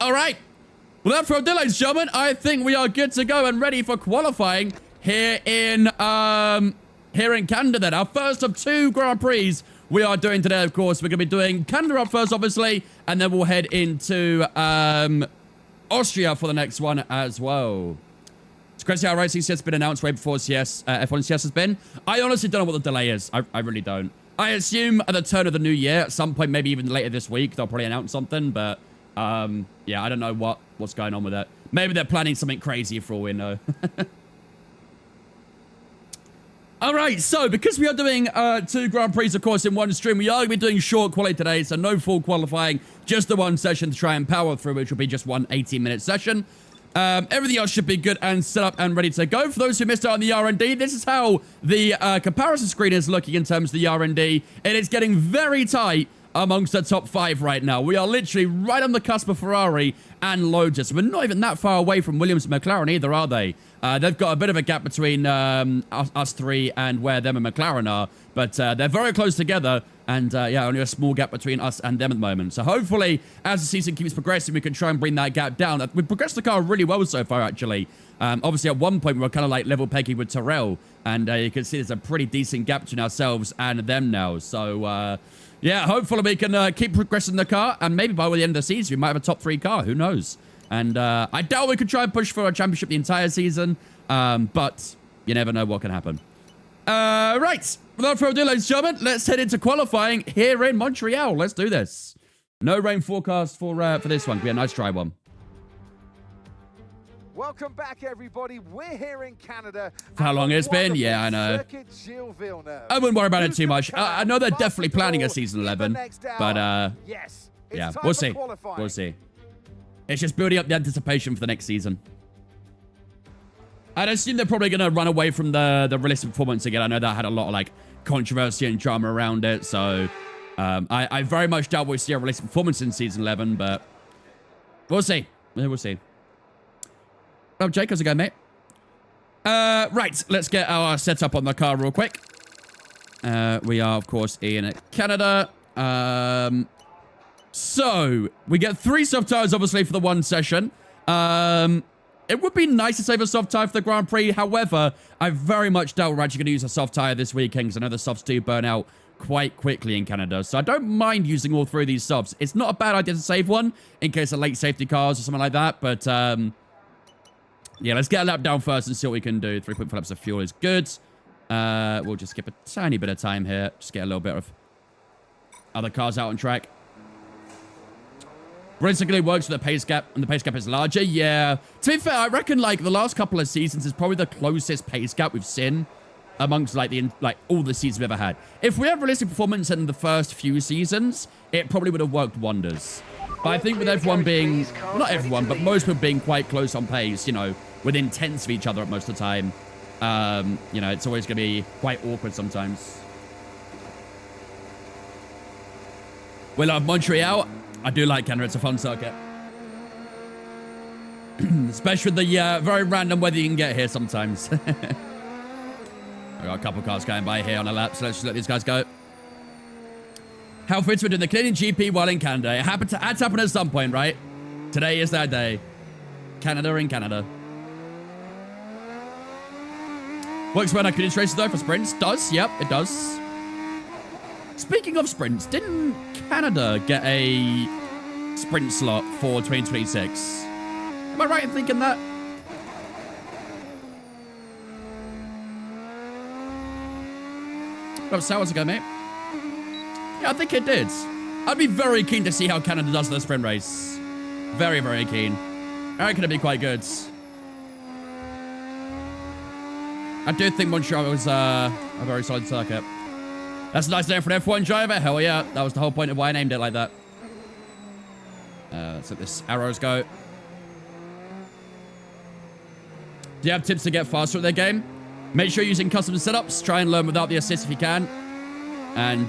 All right. Well, that's for ladies and gentlemen. I think we are good to go and ready for qualifying here in Canada then. Our first of 2 Grand Prix we are doing today, of course. We're going to be doing Canada up first, obviously, and then we'll head into Austria for the next one as well. It's crazy how racing CS has been announced way before F1 CS has been. I honestly don't know what the delay is. I really don't. I assume at the turn of the new year, at some point, maybe even later this week, they'll probably announce something, but yeah, I don't know what's going on with it. Maybe they're planning something crazy for all we know. All right, so because we are doing 2 Grand Prix, of course, in one stream, we are going to be doing short quality today, so no full qualifying, just the one session to try and power through, which will be just one 18-minute session. Everything else should be good and set up and ready to go. For those who missed out on the R&D, this is how the comparison screen is looking in terms of the R&D, and it's getting very tight amongst the top 5 right now. We are literally right on the cusp of Ferrari and Lotus. We're not even that far away from Williams and McLaren either, are they? They've got a bit of a gap between us 3 and where them and McLaren are, but they're very close together, and yeah, only a small gap between us and them at the moment. So hopefully, as the season keeps progressing, we can try and bring that gap down. We've progressed the car really well so far, actually. Obviously, at one point, we were kind of like level pegging with Terrell, and you can see there's a pretty decent gap between ourselves and them now. So, yeah, hopefully we can keep progressing the car, and maybe by the end of the season, we might have a top 3 car. Who knows? And I doubt we could try and push for a championship the entire season, but you never know what can happen. Right, without further ado, ladies and gentlemen, let's head into qualifying here in Montreal. Let's do this. No rain forecast for this one. Be a nice dry one. Welcome back, everybody. We're here in Canada. For how long it's been? Yeah, I know. I wouldn't worry about it too much. I know they're definitely planning a season 11, but yeah, we'll see. We'll see. It's just building up the anticipation for the next season. I'd assume they're probably going to run away from the realistic performance again. I know that had a lot of like controversy and drama around it, so I very much doubt we'll see a realistic performance in season 11, but we'll see. We'll see. Oh, Jake, how's it going, mate? Right, let's get our setup on the car real quick. We are, of course, in Canada. So, we get 3 soft tires, obviously, for the one session. It would be nice to save a soft tire for the Grand Prix. However, I very much doubt we're actually going to use a soft tire this weekend, because I know the softs do burn out quite quickly in Canada. So I don't mind using all 3 of these softs. It's not a bad idea to save one in case of late safety cars or something like that. But, yeah, let's get a lap down first and see what we can do. 3.5 laps of fuel is good. We'll just skip a tiny bit of time here. Just get a little bit of other cars out on track. Realistically, it works with the pace gap, and the pace gap is larger. Yeah. To be fair, I reckon, like, the last couple of seasons is probably the closest pace gap we've seen amongst, like, all the seasons we've ever had. If we have realistic performance in the first few seasons, it probably would have worked wonders. But I think with everyone being, well, not everyone, but most people being quite close on pace, you know, within tenths of each other at most of the time, you know, it's always going to be quite awkward sometimes. We love Montreal. I do like Canada. It's a fun circuit. Especially with the very random weather you can get here sometimes. I got a couple cars going by here on a lap, so let's just let these guys go. How fits we doing the Canadian GP while in Canada? It had to happen at some point, right? Today is that day. Canada in Canada. Works well on Canadian races though for sprints. Does, yep, it does. Speaking of sprints, didn't Canada get a sprint slot for 2026? Am I right in thinking that? Oh, so how's it going, mate? Yeah, I think it did. I'd be very keen to see how Canada does the sprint race. Very, very keen. I reckon it'd be quite good. I do think Montreal was a very solid circuit. That's a nice name for an F1 driver. Hell yeah. That was the whole point of why I named it like that. Let's let this arrows go. Do you have tips to get faster at their game? Make sure you're using custom setups. Try and learn without the assist if you can. And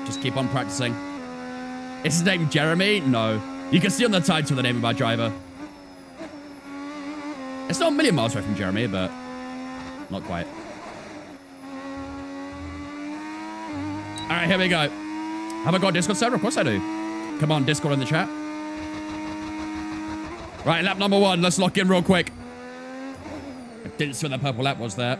just keep on practicing. Is his name Jeremy? No. You can see on the title the name of my driver. It's not a million miles away from Jeremy, but not quite. All right, here we go. Have I got a Discord server? Of course I do. Come on, Discord in the chat. Right, lap number 1. Let's lock in real quick. I didn't see what that purple lap was there.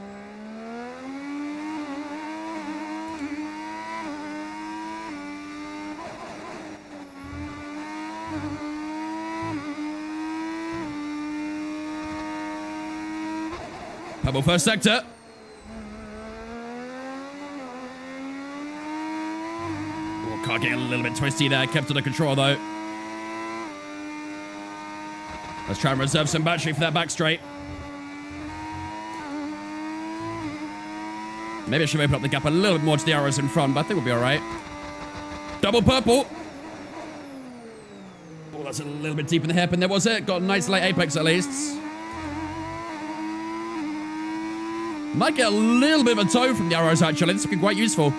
Purple first sector. Oh, car getting a little bit twisty there. Kept under control though. Let's try and reserve some battery for that back straight. Maybe I should open up the gap a little bit more to the arrows in front, but I think we'll be all right. Double purple. Oh, that's a little bit deep in the hairpin there, was it? Got a nice late apex at least. Might get a little bit of a toe from the arrows, actually. This could be quite useful.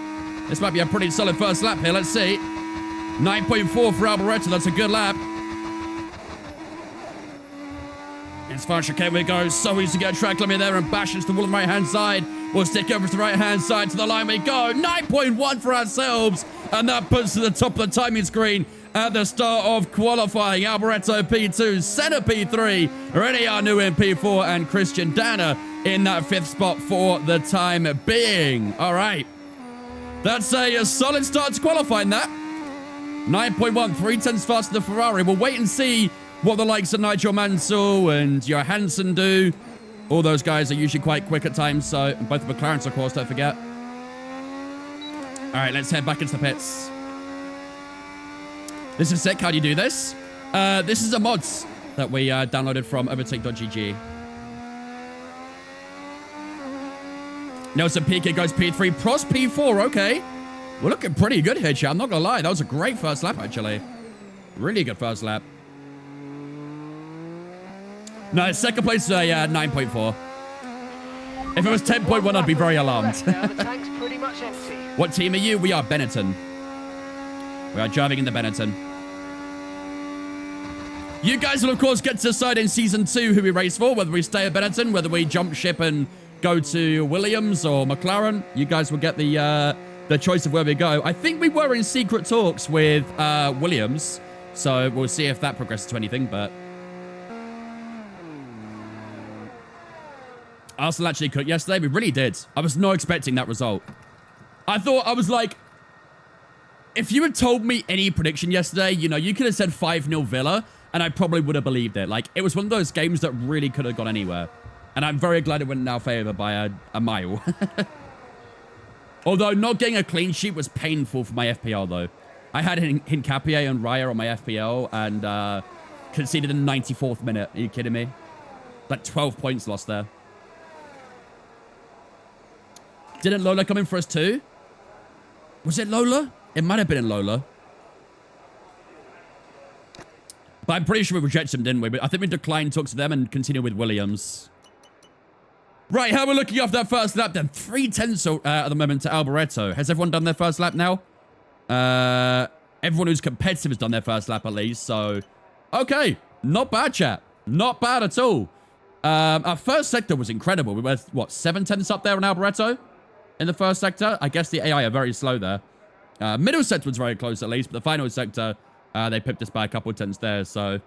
This might be a pretty solid first lap here. Let's see. 9.4 for Alboreto. That's a good lap. It's fine, chicane we go. So easy to get a track limit there and bash into the wall on the right-hand side. We'll stick over to the right-hand side. To the line we go. 9.1 for ourselves. And that puts to the top of the timing screen at the start of qualifying. Alboreto P2, Senna P3, Rene Arnoux in P4, and Christian Danner in that 5th spot for the time being. All right. That's a solid start to qualifying that. 9.1, 3/10 faster than Ferrari. We'll wait and see what the likes of Nigel Mansell and Johansson do. All those guys are usually quite quick at times, so both the McLarens, of course, don't forget. All right, let's head back into the pits. This is sick. How do you do this? This is a mods that we downloaded from overtake.gg. Nelson Piquet goes P3, Prost P4, okay. We're looking pretty good here, chat. I'm not gonna lie. That was a great first lap, actually. Really good first lap. No, second place is a 9.4. If it was 10.1, I'd be very alarmed. What team are you? We are Benetton. We are driving in the Benetton. You guys will, of course, get to decide in Season 2 who we race for, whether we stay at Benetton, whether we jump ship and go to Williams or McLaren. You guys will get the choice of where we go. I think we were in secret talks with Williams, so we'll see if that progresses to anything, but... Arsenal actually cooked yesterday. We really did. I was not expecting that result. I was like... If you had told me any prediction yesterday, you know, you could have said 5-0 Villa, and I probably would have believed it. Like, it was one of those games that really could have gone anywhere. And I'm very glad it went in our favor by a mile. Although not getting a clean sheet was painful for my FPL, though. I had Hincapié and Raya on my FPL and conceded in the 94th minute. Are you kidding me? Like 12 points lost there. Didn't Lola come in for us too? Was it Lola? It might have been in Lola. But I'm pretty sure we rejected him, didn't we? But I think we declined talks to them and continued with Williams. Right, how are we looking off that first lap then? 3/10 at the moment to Alboreto. Has everyone done their first lap now? Everyone who's competitive has done their first lap at least, so... Okay, not bad, chat. Not bad at all. Our first sector was incredible. We were, what, 7/10 up there on Alboreto in the first sector? I guess the AI are very slow there. Middle sector was very close at least, but the final sector, they pipped us by a couple of tenths there, so...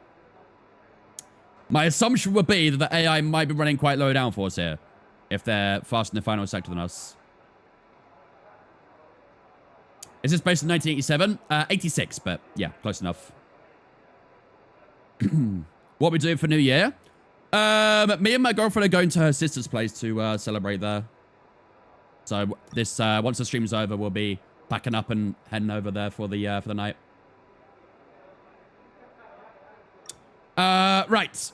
My assumption would be that the AI might be running quite low downforce here, if they're faster in the final sector than us. Is this based on 1987? 86, but yeah, close enough. What are we doing for New Year? Me and my girlfriend are going to her sister's place to celebrate there. So this once the stream's over, we'll be packing up and heading over there for the night. Right.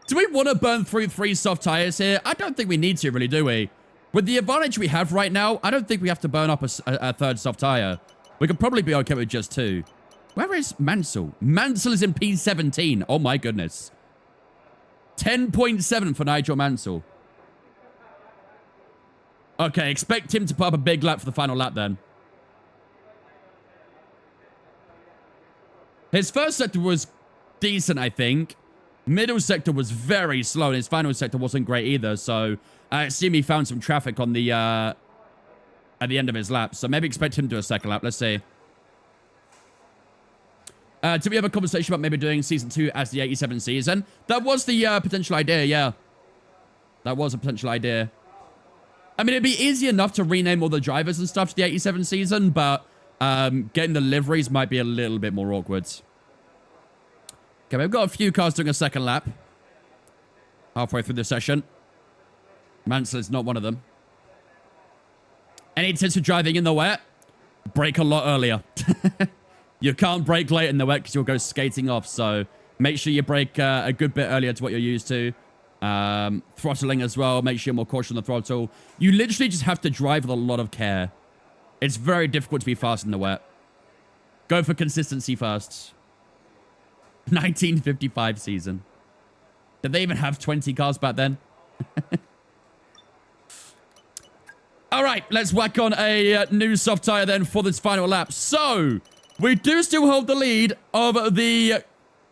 Do we want to burn through 3 soft tires here? I don't think we need to, really, do we? With the advantage we have right now, I don't think we have to burn up a 3rd soft tire. We could probably be okay with just 2. Where is Mansell? Mansell is in P17. Oh, my goodness. 10.7 for Nigel Mansell. Okay, expect him to put up a big lap for the final lap, then. His first sector was decent, I think. Middle sector was very slow, and his final sector wasn't great either, so I assume he found some traffic on the at the end of his lap, so maybe expect him to do a second lap. Let's see. Did we have a conversation about maybe doing season 2 as the 87 season? That was the potential idea, yeah. That was a potential idea. I mean, it'd be easy enough to rename all the drivers and stuff to the 87 season, but getting the liveries might be a little bit more awkward. Okay, we've got a few cars doing a second lap. Halfway through the session. Mansell is not one of them. Any tips for driving in the wet? Brake a lot earlier. You can't brake late in the wet because you'll go skating off, so make sure you brake a good bit earlier to what you're used to. Throttling as well, make sure you're more cautious on the throttle. You literally just have to drive with a lot of care. It's very difficult to be fast in the wet. Go for consistency first. 1955 season. Did they even have 20 cars back then? All right, let's whack on a new soft tire then for this final lap. So, we do still hold the lead of the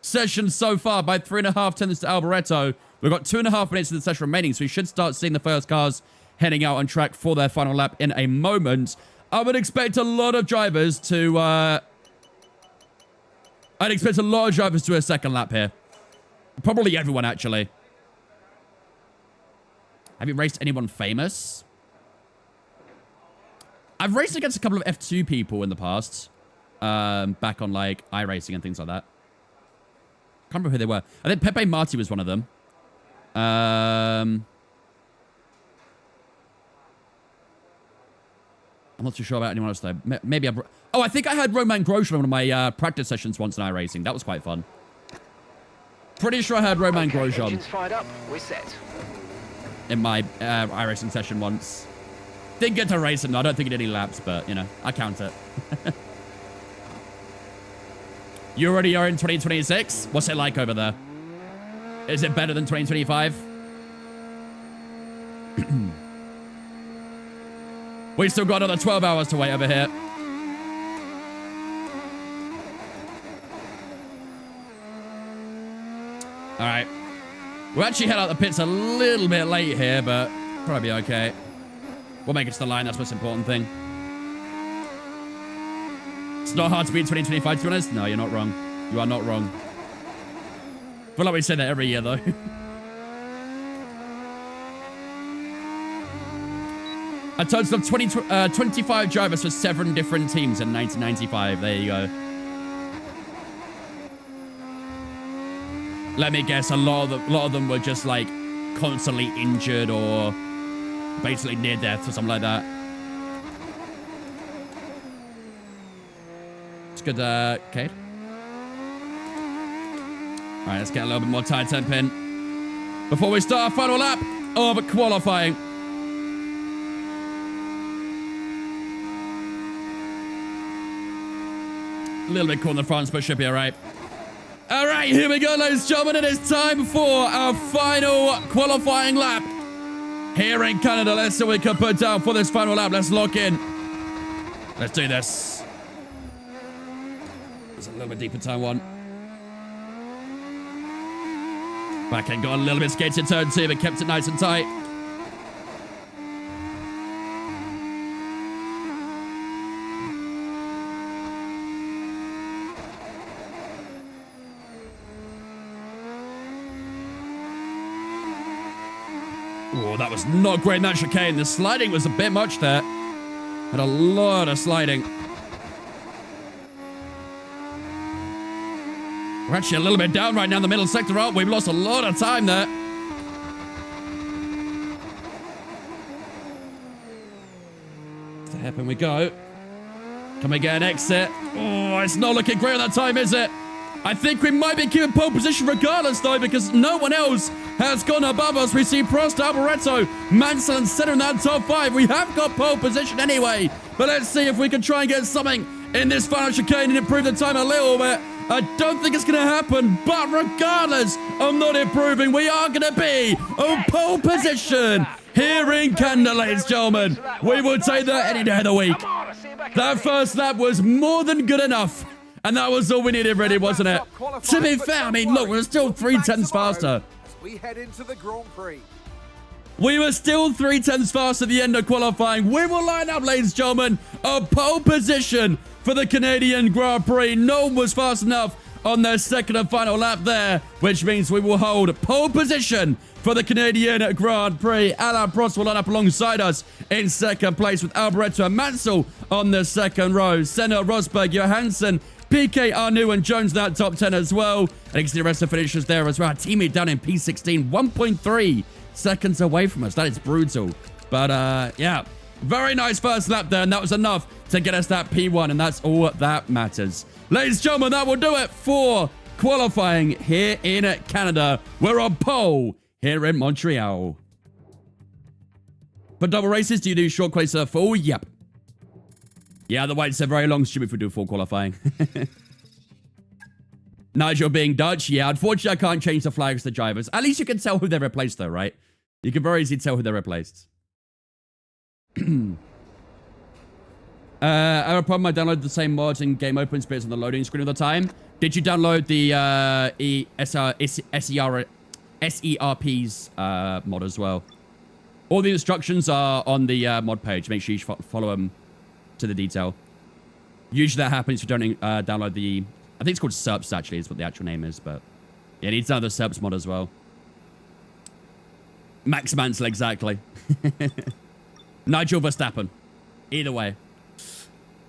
session so far by 3.5 tenths to Alboreto. We've got 2.5 minutes of the session remaining, so we should start seeing the first cars heading out on track for their final lap in a moment. I would expect a lot of drivers to... I'd expect a lot of drivers to do a second lap here. Probably everyone, actually. Have you raced anyone famous? I've raced against a couple of F2 people in the past. Back on, like, iRacing and things like that. Can't remember who they were. I think Pepe Marti was one of them. I'm not too sure about anyone else, though. Maybe I've... Oh, I think I had Roman Grosjean on one of my practice sessions once in iRacing. That was quite fun. Pretty sure I had Roman Grosjean. Engines fired up. We're set. In my iRacing session once. Didn't get to race him. I don't think he did any laps, but, you know, I count it. You already are in 2026? What's it like over there? Is it better than 2025? We still got another 12 hours to wait over here. All right. We'll actually head out the pits a little bit late here, but probably okay. We'll make it to the line. That's the most important thing. It's not hard to beat 2025, to be honest. No, you're not wrong. You are not wrong. I feel like we say that every year, though. A total of 25 drivers for 7 different teams in 1995. There you go. Let me guess, a lot of them were just, like, constantly injured or basically near death or something like that. It's good, Cade. All right, let's get a little bit more tire temp in before we start our final lap of qualifying. A little bit cool in the front, but should be all right. All right, here we go, ladies and gentlemen. It is time for our final qualifying lap here in Canada. Let's see what we can put down for this final lap. Let's lock in. Let's do this. It's a little bit deeper turn 1. Back end got a little bit skated turn 2, but kept it nice and tight. Oh, that was not great in that chicane. The sliding was a bit much there. Had a lot of sliding. We're actually a little bit down right now in the middle sector, aren't we? We've lost a lot of time there. To the hairpin we go. Can we get an exit? Oh, it's not looking great on that time, is it? I think we might be keeping pole position regardless, though, because no one else has gone above us. We see Prost, Alboreto, Mansell, and Senna in that top 5. We have got pole position anyway, but let's see if we can try and get something in this final chicane and improve the time a little bit. I don't think it's going to happen, but regardless of not improving, we are going to be on pole position here in Canada, ladies and gentlemen. We will take that any day of the week. That first lap was more than good enough. And that was all we needed, really, wasn't it? To be fair, I mean, look, we're still 3 tenths faster. We head into the Grand Prix. We were still 3 tenths faster at the end of qualifying. We will line up, ladies and gentlemen, a pole position for the Canadian Grand Prix. No one was fast enough on their second and final lap there, which means we will hold pole position for the Canadian Grand Prix. Alain Prost will line up alongside us in second place with Alboreto and Mansell on the second row. Senna, Rosberg, Johansson, Piquet, Arnoux, and Jones in that top 10 as well. And you can see the rest of the finishers there as well. Our teammate down in P16, 1.3 seconds away from us. That is brutal. But, yeah, very nice first lap there, and that was enough to get us that P1, and that's all that matters. Ladies and gentlemen, that will do it for qualifying here in Canada. We're on pole here in Montreal. For double races, do you do short qualies or full? Yep. Yeah, otherwise it's a very long stream if we do full qualifying. Nigel being Dutch. Yeah, unfortunately, I can't change the flags to drivers. At least you can tell who they're replaced, though, right? You can very easily tell who they're replaced. I have a problem. I downloaded the same mods and game opens, but it's on the loading screen all the time. Did you download the SERP's mod as well? All the instructions are on the mod page. Make sure you follow them to the detail. Usually that happens if you don't download the... I think it's called SERPs, actually, is what the actual name is, but... Yeah, it needs another SERPs mod as well. Max Mansell, exactly. Nigel Verstappen. Either way.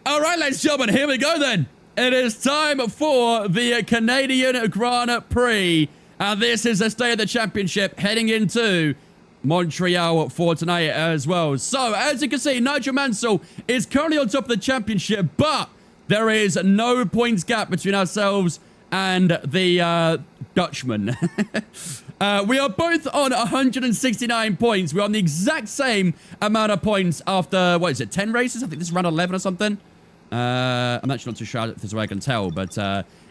All right, ladies and gentlemen, here we go then. It is time for the Canadian Grand Prix. And this is the state of the championship heading into Montreal for tonight as well. So, as you can see, Nigel Mansell is currently on top of the championship, but there is no points gap between ourselves and the Dutchman. We are both on 169 points. We're on the exact same amount of points after, what is it, 10 races? I think this is round 11 or something. I'm actually not too sure if this is where I can tell, but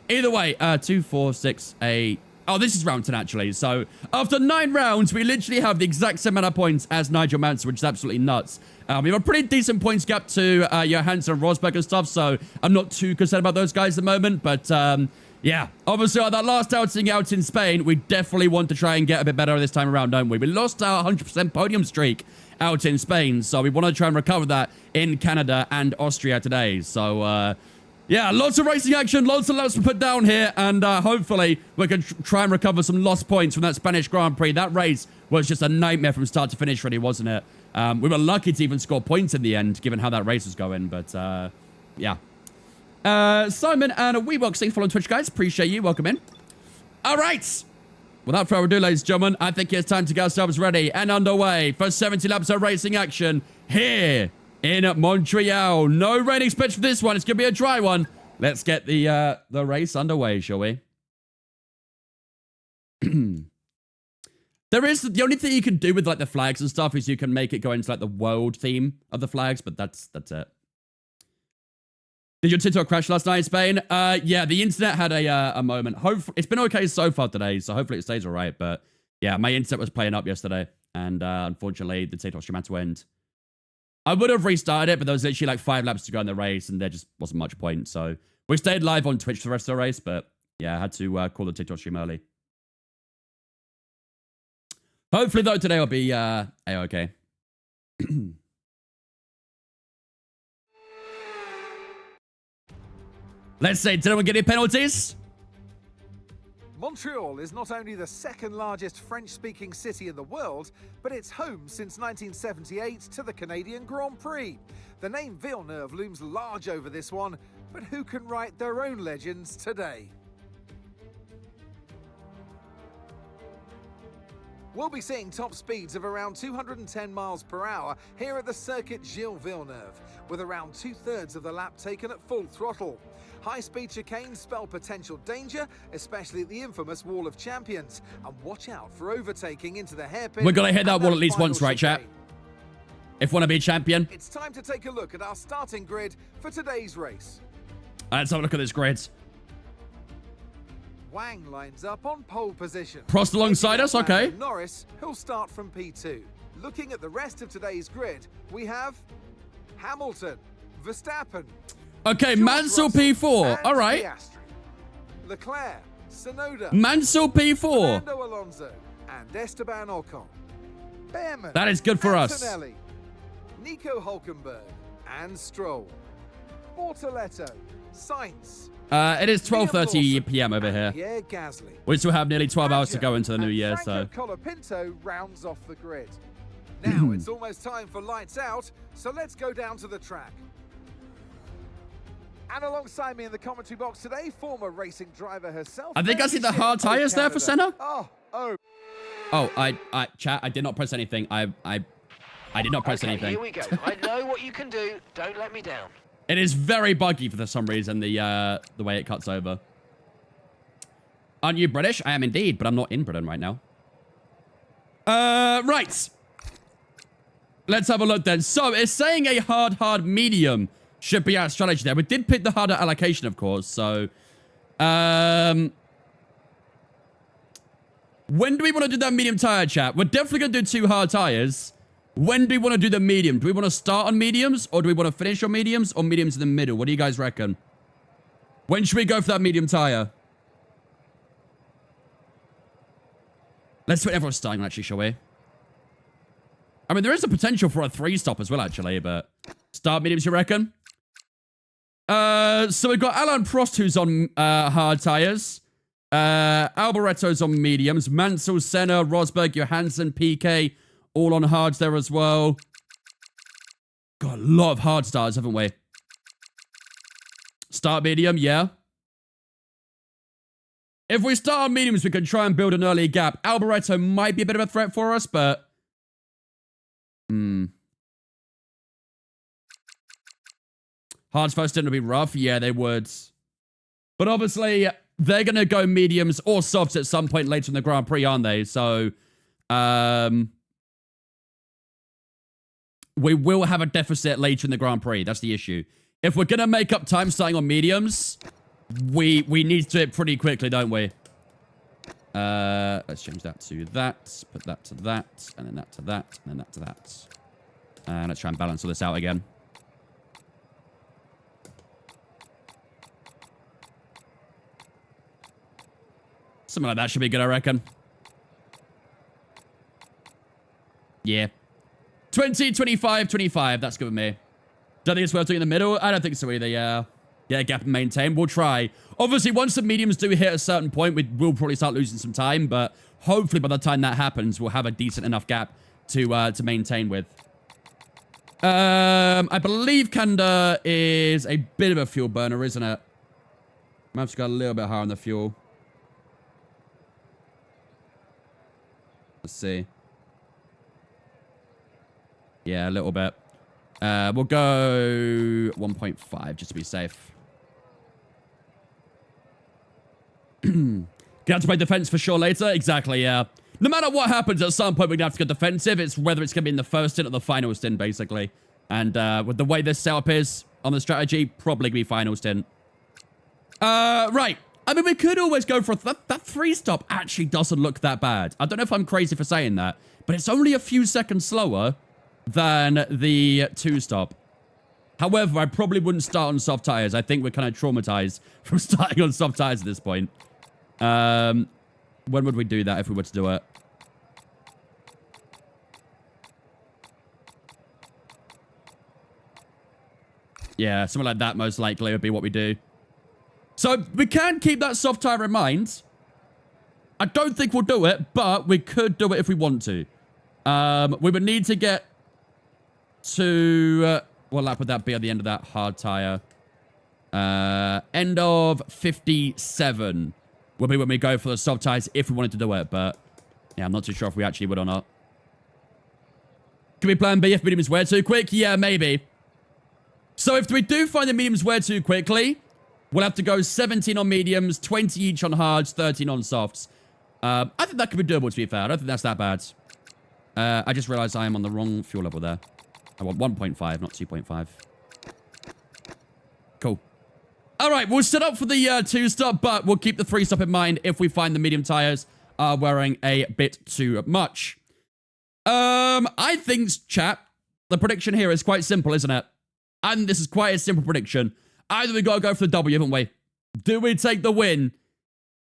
either way, 2, 4, 6, 8... Oh, this is round 10, actually. So, after 9 rounds, we literally have the exact same amount of points as Nigel Mansell, which is absolutely nuts. We have a pretty decent points gap to Johansson and Rosberg and stuff, so I'm not too concerned about those guys at the moment. But, yeah, obviously, on that last outing out in Spain, we definitely want to try and get a bit better this time around, don't we? We lost our 100% podium streak out in Spain, so we want to try and recover that in Canada and Austria today. So, yeah, lots of racing action, lots of laps to put down here, and hopefully we can try and recover some lost points from that Spanish Grand Prix. That race was just a nightmare from start to finish, really, wasn't it? We were lucky to even score points in the end, given how that race was going, but yeah. Simon and WeWalk, thanks for following Twitch, guys. Appreciate you. Welcome in. All right. Without further ado, ladies and gentlemen, I think it's time to get ourselves ready and underway for 70 laps of racing action here in Montreal. No rain expected for this one. It's going to be a dry one. Let's get the race underway, shall we? There is the only thing you can do with like the flags and stuff is you can make it go into like the world theme of the flags, but that's it. Did your TikTok crash last night in Spain? Yeah, the internet had a moment. Hopefully, it's been okay so far today, so hopefully it stays all right. But yeah, my internet was playing up yesterday, and unfortunately, the TikTok stream had to end. I would have restarted it, but there was literally like 5 laps to go in the race, and there just wasn't much point. So we stayed live on Twitch for the rest of the race, but yeah, I had to call the TikTok stream early. Hopefully, though, today will be A-okay. Let's say, did anyone get any penalties? Montreal is not only the second largest French-speaking city in the world, but it's home since 1978 to the Canadian Grand Prix. The name Villeneuve looms large over this one, but who can write their own legends today? We'll be seeing top speeds of around 210 miles per hour here at the circuit Gilles Villeneuve, with around 2/3 of the lap taken at full throttle. High-speed chicanes spell potential danger, especially at the infamous Wall of Champions. And watch out for overtaking into the hairpin. We're going to hit that wall at least once, right, chat? If we want to be a champion. It's time to take a look at our starting grid for today's race. Let's have a look at this grid. Wang lines up on pole position. Prost alongside us, okay. Norris, who'll start from P2. Looking at the rest of today's grid, we have Hamilton, Verstappen. Okay, Mansell P4. All right. Piastri, Leclerc, Sonoda, Mansell P4. Fernando Alonso, and Esteban Ocon. Behrman, that is good for Antonelli, us. Nico Hülkenberg, and Stroll. Bortoletto, Sainz. It is 12:30 p.m. over here. Pierre Gasly. We still have nearly 12 hours to go into the new year, so. Colapinto rounds off the grid. Now it's almost time for lights out, so let's go down to the track. And alongside me in the commentary box today, former racing driver herself. I think I see the hard tires there for Senna. Chat, I did not press anything. I did not press anything. Here we go. I know what you can do. Don't let me down. It is very buggy for some reason, the way it cuts over. Aren't you British? I am indeed, but I'm not in Britain right now. Right. Let's have a look then. So, it's saying a hard, medium should be our strategy there. We did pick the harder allocation, of course, so... when do we want to do that medium tire, chat? We're definitely going to do 2 hard tires. When do we want to do the medium? Do we want to start on mediums, or do we want to finish on mediums, or mediums in the middle? What do you guys reckon? When should we go for that medium tire? Let's wait everyone's starting, actually, shall we? I mean, there is a potential for a 3-stop as well, actually, but... Start mediums, you reckon? So we've got Alain Prost, who's on hard tires. Alboretto's on mediums. Mansell, Senna, Rosberg, Johansson, PK, all on hards there as well. Got a lot of hard starts, haven't we? Start medium, yeah. If we start on mediums, we can try and build an early gap. Alboretto might be a bit of a threat for us, but... Hards first stint would be rough. Yeah, they would. But obviously, they're going to go mediums or softs at some point later in the Grand Prix, aren't they? So, we will have a deficit later in the Grand Prix. That's the issue. If we're going to make up time starting on mediums, we need to do it pretty quickly, don't we? Let's change that to that. Put that to that. And then that to that. And then that to that. And let's try and balance all this out again. Something like that should be good, I reckon. Yeah. 20, 25, 25. That's good with me. Don't think it's worth doing in the middle. I don't think so either, yeah. Yeah, gap and maintain. We'll try. Obviously, once the mediums do hit a certain point, we will probably start losing some time, but hopefully by the time that happens, we'll have a decent enough gap to maintain with. I believe Canada is a bit of a fuel burner, isn't it? Might have to go a little bit higher on the fuel. Let's see. Yeah, a little bit. We'll go 1.5 just to be safe. Gonna have to play defense for sure later. Exactly, yeah. No matter what happens, at some point we're gonna have to go defensive. It's whether it's gonna be in the first stint or the final stint, basically. And with the way this setup is on the strategy, probably gonna be final stint. Right. I mean, we could always go for that 3-stop actually doesn't look that bad. I don't know if I'm crazy for saying that, but it's only a few seconds slower than the 2-stop. However, I probably wouldn't start on soft tires. I think we're kind of traumatized from starting on soft tires at this point. When would we do that if we were to do it? Yeah, something like that most likely would be what we do. So, we can keep that soft tire in mind. I don't think we'll do it, but we could do it if we want to. We would need to get to... what lap would that be at the end of that hard tire? End of 57 will be when we go for the soft tires if we wanted to do it, but... yeah, I'm not too sure if we actually would or not. Can we plan B if mediums wear too quick? Yeah, maybe. So, if we do find the mediums wear too quickly... we'll have to go 17 on mediums, 20 each on hards, 13 on softs. I think that could be doable, to be fair. I don't think that's that bad. I just realized I am on the wrong fuel level there. I want 1.5, not 2.5. Cool. All right, we'll set up for the 2-stop, but we'll keep the 3-stop in mind if we find the medium tires are wearing a bit too much. I think, chat, the prediction here is quite simple, isn't it? And this is quite a simple prediction. Either we gotta go for the W, haven't we? Do we take the win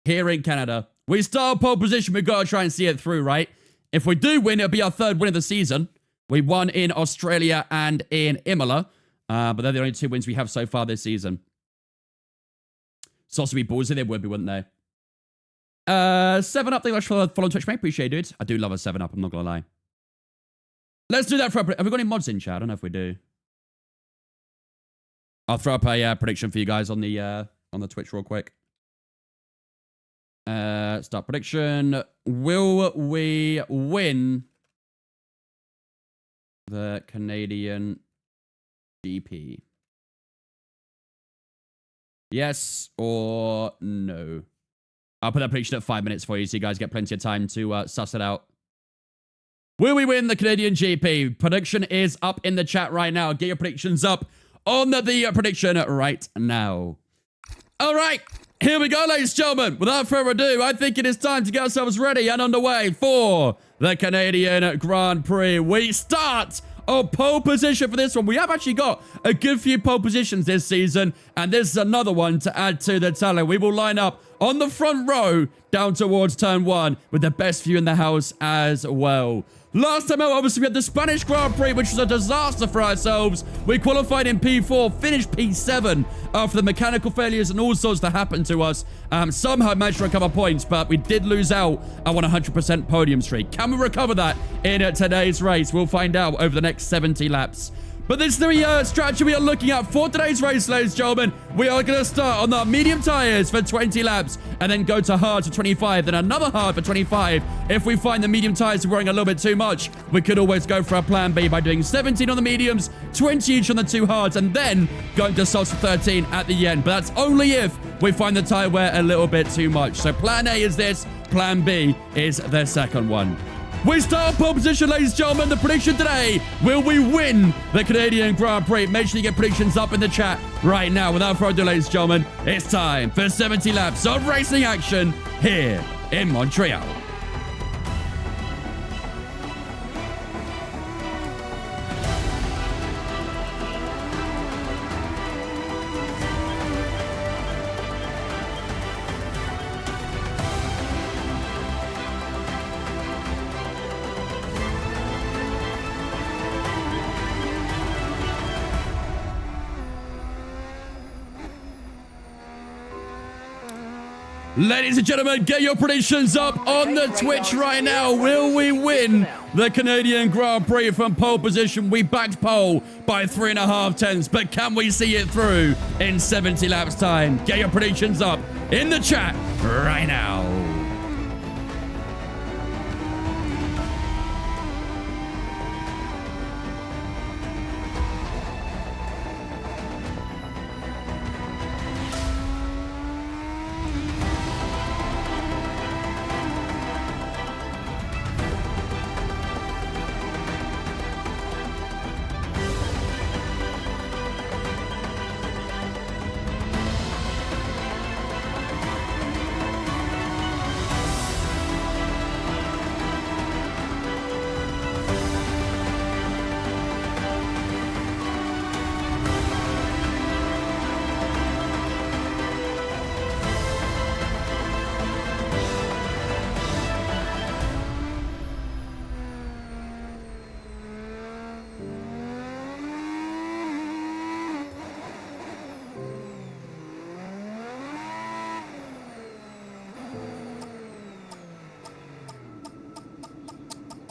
here in Canada? We start pole position, we gotta try and see it through, right? If we do win, it'll be our 3rd win of the season. We won in Australia and in Imola. But they're the only 2 wins we have so far this season. Sauce would be ballsy, they would be, wouldn't they? 7-Up, thank you much for following Twitch, mate. Appreciate it. I do love a 7-Up, I'm not going to lie. Let's do that for... Have we got any mods in chat? I don't know if we do. I'll throw up a prediction for you guys on the Twitch real quick. Start prediction. Will we win the Canadian GP? Yes or no? I'll put that prediction at 5 minutes for you so you guys get plenty of time to suss it out. Will we win the Canadian GP? Prediction is up in the chat right now. Get your predictions up on the prediction right now. All right, here we go, ladies and gentlemen. Without further ado, I think it is time to get ourselves ready and underway for the Canadian Grand Prix. We start on pole position for this one. We have actually got a good few pole positions this season, and this is another one to add to the tally. We will line up on the front row down towards turn 1 with the best view in the house as well. Last time out, obviously, we had the Spanish Grand Prix, which was a disaster for ourselves. We qualified in P4, finished P7 after the mechanical failures and all sorts that happened to us. Somehow managed to recover points, but we did lose out on 100% podium streak. Can we recover that in today's race? We'll find out over the next 70 laps. But this is the strategy we are looking at for today's race, ladies and gentlemen. We are going to start on the medium tires for 20 laps and then go to hard for 25, then another hard for 25. If we find the medium tires are wearing a little bit too much, we could always go for a plan B by doing 17 on the mediums, 20 each on the 2 hards, and then going to softs for 13 at the end. But that's only if we find the tire wear a little bit too much. So plan A is this, plan B is the second one. We start pole position, ladies and gentlemen. The prediction today, will we win the Canadian Grand Prix? Make sure you get predictions up in the chat right now. Without further ado, ladies and gentlemen, it's time for 70 laps of racing action here in Montreal. Ladies and gentlemen, get your predictions up on the Twitch right now. Will we win the Canadian Grand Prix from pole position? We backed pole by 3.5 tenths, but can we see it through in 70 laps time? Get your predictions up in the chat right now.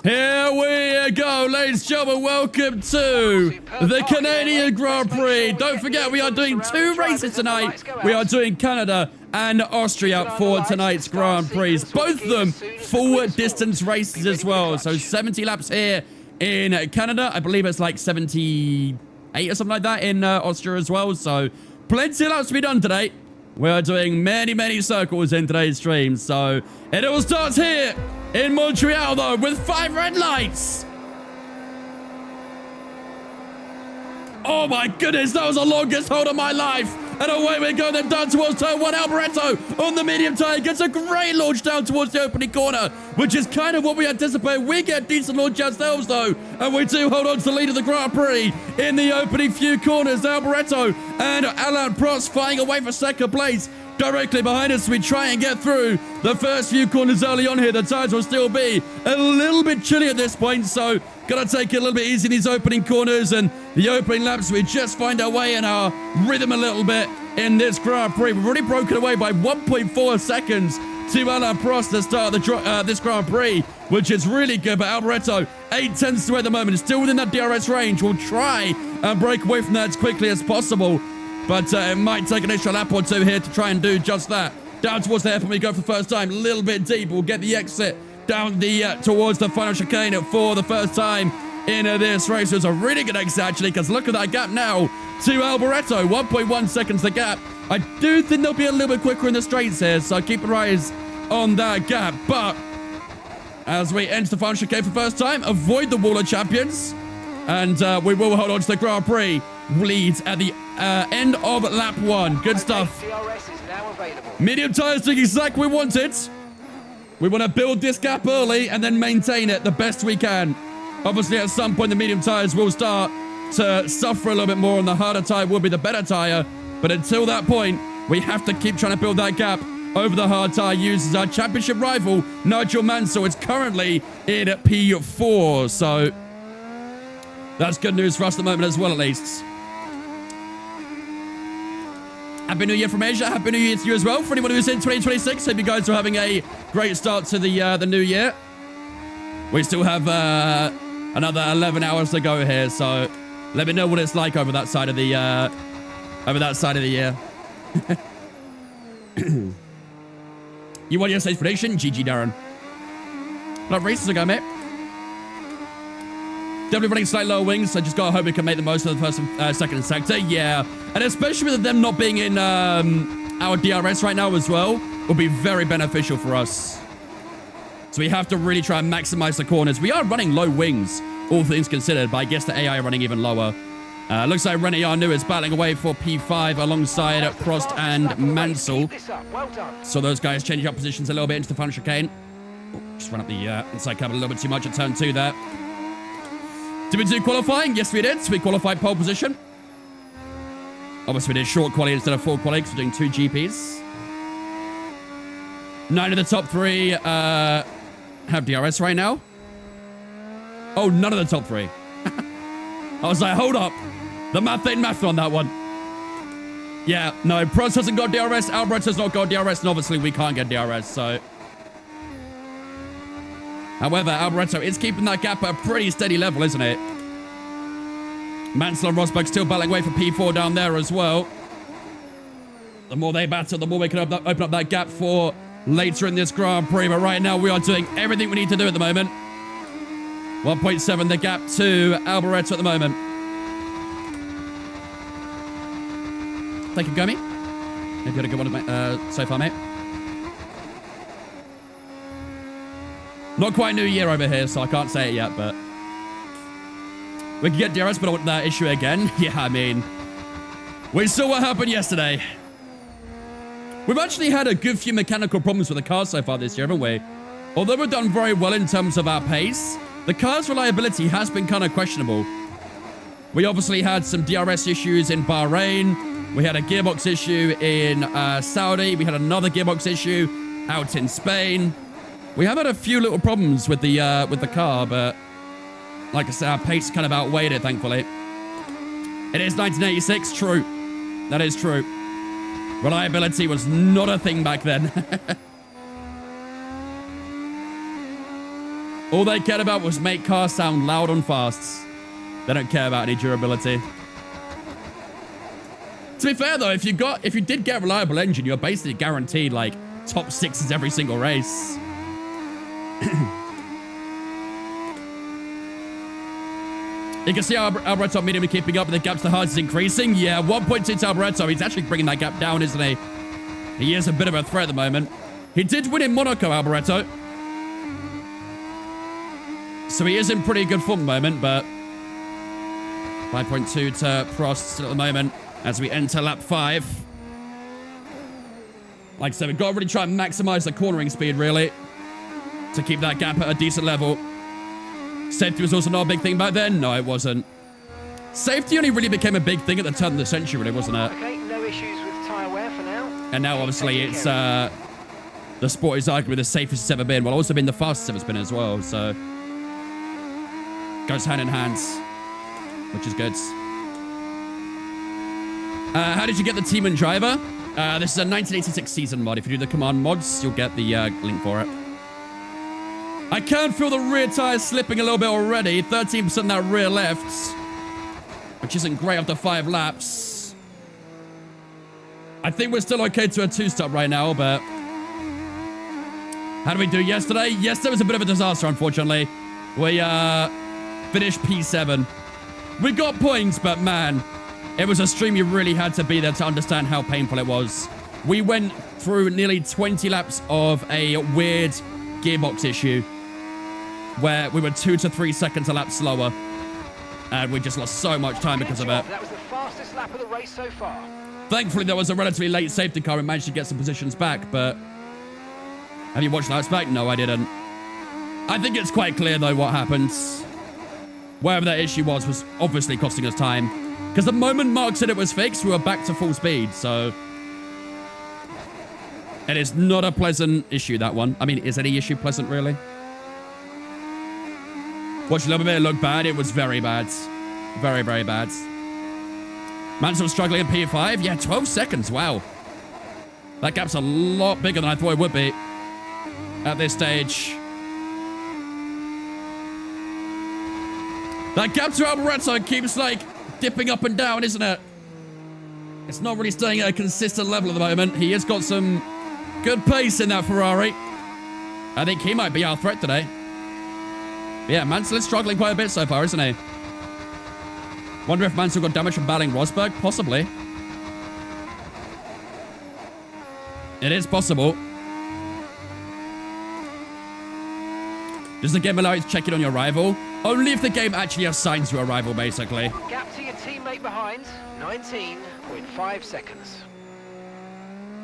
Here we go, ladies and gentlemen. Welcome to the Canadian Grand Prix. Don't forget, we are doing 2 races tonight. We are doing Canada and Austria for tonight's Grand Prix. Both of them full distance races as well. So 70 laps here in Canada. I believe it's like 78 or something like that in Austria as well. So plenty of laps to be done today. We're doing many, many circles in today's stream. So it all starts here in Montreal, though, with 5 red lights. Oh my goodness, that was the longest hold of my life. And away we go, then down towards turn 1. Alboreto on the medium tire gets a great launch down towards the opening corner, which is kind of what we anticipate. We get a decent launch ourselves, though, and we do hold on to the lead of the Grand Prix in the opening few corners. Alboreto and Alain Prost fighting away for second place. directly behind us. We try and get through the first few corners early on here. The tires will still be a little bit chilly at this point, so gotta take it a little bit easy in these opening corners and the opening laps. We just find our way in our rhythm a little bit in this Grand Prix. We've already broken away by 1.4 seconds to Alain Prost to start this Grand Prix, which is really good. But Alboreto, 0.8 away at the moment, is still within that DRS range. We'll try and break away from that as quickly as possible, but it might take an extra lap or two here to try and do just that. Down towards the airport we go for the first time, a little bit deep. We'll get the exit down towards the final chicane for the first time in this race. It was a really good exit, actually, because look at that gap now to Alboreto. 1.1 seconds the gap. I do think they'll be a little bit quicker in the straights here, so keep your eyes on that gap. But as we enter the final chicane for the first time, avoid the wall of champions, and we will hold on to the Grand Prix lead at the end of lap 1. Good stuff. DRS is now available. Medium tires doing exactly what we wanted. We want to build this gap early and then maintain it the best we can. Obviously, at some point, the medium tires will start to suffer a little bit more, and the harder tire will be the better tire. But until that point, we have to keep trying to build that gap over the hard tire. Uses our championship rival, Nigel Mansell. It's currently in P4, so that's good news for us at the moment as well, at least. Happy New Year from Asia. Happy New Year to you as well. For anyone who's in 2026, hope you guys are having a great start to the new year. We still have another 11 hours to go here, so let me know what it's like over that side of the year. You want your stage prediction? GG, Darren. What races ago, mate? Definitely running slightly lower wings, so just gotta hope we can make the most of the first and second sector. Yeah, and especially with them not being in our DRS right now as well, will be very beneficial for us. So we have to really try and maximize the corners. We are running low wings, all things considered, but I guess the AI are running even lower. Looks like René Arnoux is battling away for P5 alongside Prost and Mansell. Well done. So those guys changing up positions a little bit into the final chicane. Oh, just run up the inside cabin a little bit too much at turn 2 there. Did we do qualifying? Yes, we did. So we qualified pole position. Obviously, we did short quali instead of full quali because we're doing 2 GPs. 9 of the top 3 have DRS right now. Oh, none of the top 3. I was like, hold up. The math ain't math on that one. Yeah, no, Prost hasn't got DRS, Alboreto's not got DRS, and obviously we can't get DRS, so. However, Alboreto is keeping that gap at a pretty steady level, isn't it? Mansell and Rosberg still battling away for P4 down there as well. The more they battle, the more we can open up that gap for later in this Grand Prix, but right now we are doing everything we need to do at the moment. 1.7 the gap to Alboreto at the moment. Thank you, Gomi. Hope you had a good one so far, mate. Not quite New Year over here, so I can't say it yet, but we can get DRS, but I want that issue again. Yeah, I mean, we saw what happened yesterday. We've actually had a good few mechanical problems with the car so far this year, haven't we? Although we've done very well in terms of our pace, the car's reliability has been kind of questionable. We obviously had some DRS issues in Bahrain. We had a gearbox issue in Saudi. We had another gearbox issue out in Spain. We have had a few little problems with the car, but like I said, our pace kind of outweighed it, thankfully. It is 1986, true. That is true. Reliability was not a thing back then. All they cared about was make cars sound loud and fast. They don't care about any durability. To be fair though, if you did get a reliable engine, you're basically guaranteed like top 6s every single race. You can see Alboreto medium keeping up, but the gap to the hards is increasing. Yeah, 1.2 to Alboreto. He's actually bringing that gap down, isn't he? He is a bit of a threat at the moment. He did win in Monaco, Alboreto. So he is in pretty good form at the moment, but 5.2 to Prost still at the moment as we enter lap 5. Like I said, we've got to really try and maximize the cornering speed, really, to keep that gap at a decent level. Safety was also not a big thing back then. No, it wasn't. Safety only really became a big thing at the turn of the century, really, wasn't it? Okay, no issues with tyre wear for now. And now, obviously, it's the sport is arguably the safest it's ever been, while also being the fastest it's ever been as well. So, goes hand in hand, which is good. How did you get the team and driver? This is a 1986 season mod. If you do the command mods, you'll get the link for it. I can feel the rear tires slipping a little bit already. 13% that rear left, which isn't great after 5 laps. I think we're still okay to a 2-stop right now, but how did we do yesterday? Yesterday was a bit of a disaster, unfortunately. We finished P7. We got points, but man, it was a stream you really had to be there to understand how painful it was. We went through nearly 20 laps of a weird gearbox issue where we were 2 to 3 seconds a lap slower, and we just lost so much time because of it. That was the fastest lap of the race so far. Thankfully, there was a relatively late safety car and managed to get some positions back, but have you watched laps back? No, I didn't. I think it's quite clear, though, what happened. Whatever that issue was obviously costing us time, because the moment Mark said it was fixed, we were back to full speed, so it is not a pleasant issue, that one. I mean, is any issue pleasant, really? Watch a little bit, it looked bad. It was very bad. Very, very bad. Mansell struggling in P5. Yeah, 12 seconds. Wow. That gap's a lot bigger than I thought it would be at this stage. That gap to Alboreto keeps, like, dipping up and down, isn't it? It's not really staying at a consistent level at the moment. He has got some good pace in that Ferrari. I think he might be our threat today. Yeah, Mansell is struggling quite a bit so far, isn't he? Wonder if Mansell got damage from battling Rosberg? Possibly. It is possible. Does the game allow you to check in on your rival? Only if the game actually assigns you a rival, basically. Gap to your teammate behind, 19.5 seconds.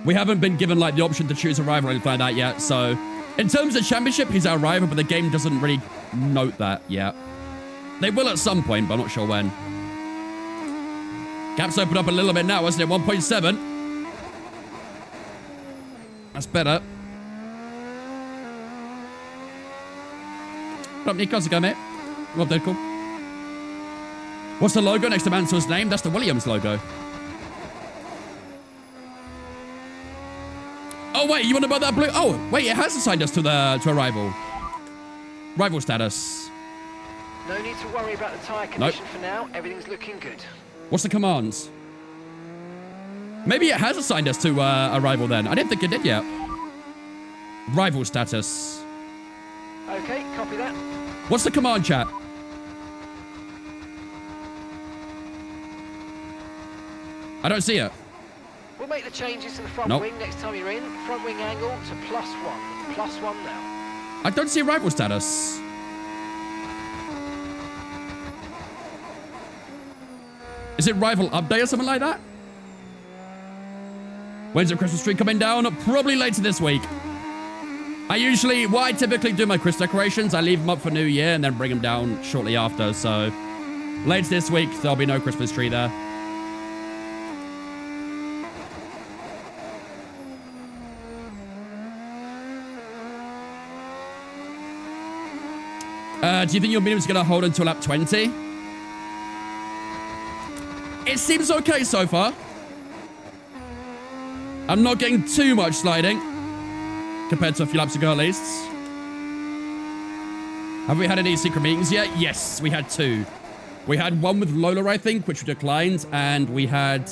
We haven't been given, like, the option to choose a rival or anything like that yet, so in terms of championship, he's our rival, but the game doesn't really note that yet. They will at some point, but I'm not sure when. Gap's opened up a little bit now, isn't it? 1.7. That's better. What up, Nick? How's it going, mate? Well, they're cool. What's the logo next to Mansell's name? That's the Williams logo. Oh, wait, you want about that blue? Oh, wait, it has assigned us to a rival. Rival status. No need to worry about the tyre condition for now. Everything's looking good. What's the commands? Maybe it has assigned us to a rival then. I didn't think it did yet. Rival status. Okay, copy that. What's the command, chat? I don't see it. We'll make the changes to the front wing next time you're in. Front wing angle to +1. +1 now. I don't see rival status. Is it rival update or something like that? When's the Christmas tree coming down? Probably later this week. What I typically do my Christmas decorations, I leave them up for New Year and then bring them down shortly after. So later this week, there'll be no Christmas tree there. Do you think your medium's going to hold until lap 20? It seems okay so far. I'm not getting too much sliding compared to a few laps ago, at least. Have we had any secret meetings yet? Yes, we had 2. We had one with Lola, I think, which we declined, and we had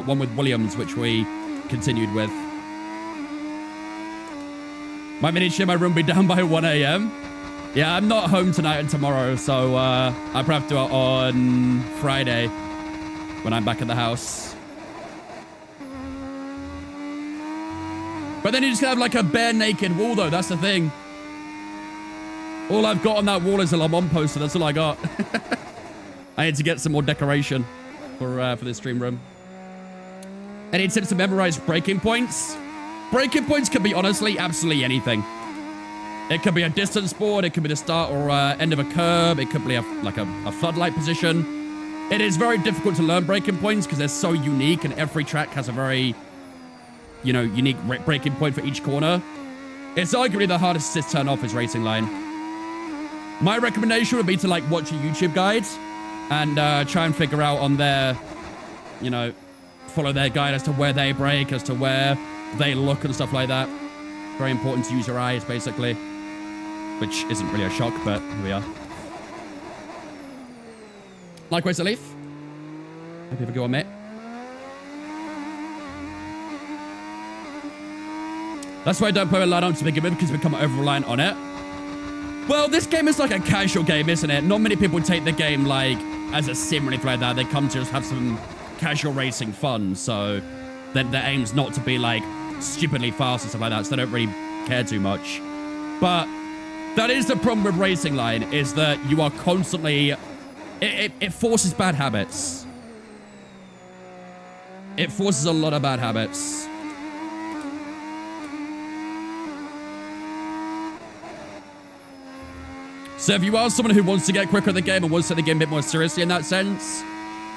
one with Williams, which we continued with. My miniature in my room will be down by 1 a.m. Yeah, I'm not home tonight and tomorrow, so I'll probably have to do it on Friday when I'm back at the house. But then you just have like a bare naked wall, though. That's the thing. All I've got on that wall is a Le Mans poster. That's all I got. I need to get some more decoration for this stream room. Any tips to memorize breaking points? Breaking points can be, honestly, absolutely anything. It could be a distance board. It could be the start or end of a curb. It could be a floodlight position. It is very difficult to learn breaking points because they're so unique, and every track has a very you know, unique braking point for each corner. It's arguably the hardest to turn off is racing line. My recommendation would be to like watch a YouTube guide and try and figure out on their, you know, follow their guide as to where they brake, as to where they look and stuff like that. Very important to use your eyes, basically. Which isn't really a shock, but here we are. Likewise, Leaf. Hope you have a good one, mate. That's why I don't play with line-on to begin with, because we become over-reliant on it. Well, this game is like a casual game, isn't it? Not many people take the game, like, as a sim or anything like that. They come to just have some casual racing fun, so their aim's not to be, like, stupidly fast and stuff like that, so they don't really care too much. But that is the problem with racing line, is that you are constantly... It forces bad habits. It forces a lot of bad habits. So if you are someone who wants to get quicker at the game and wants to take the game a bit more seriously in that sense,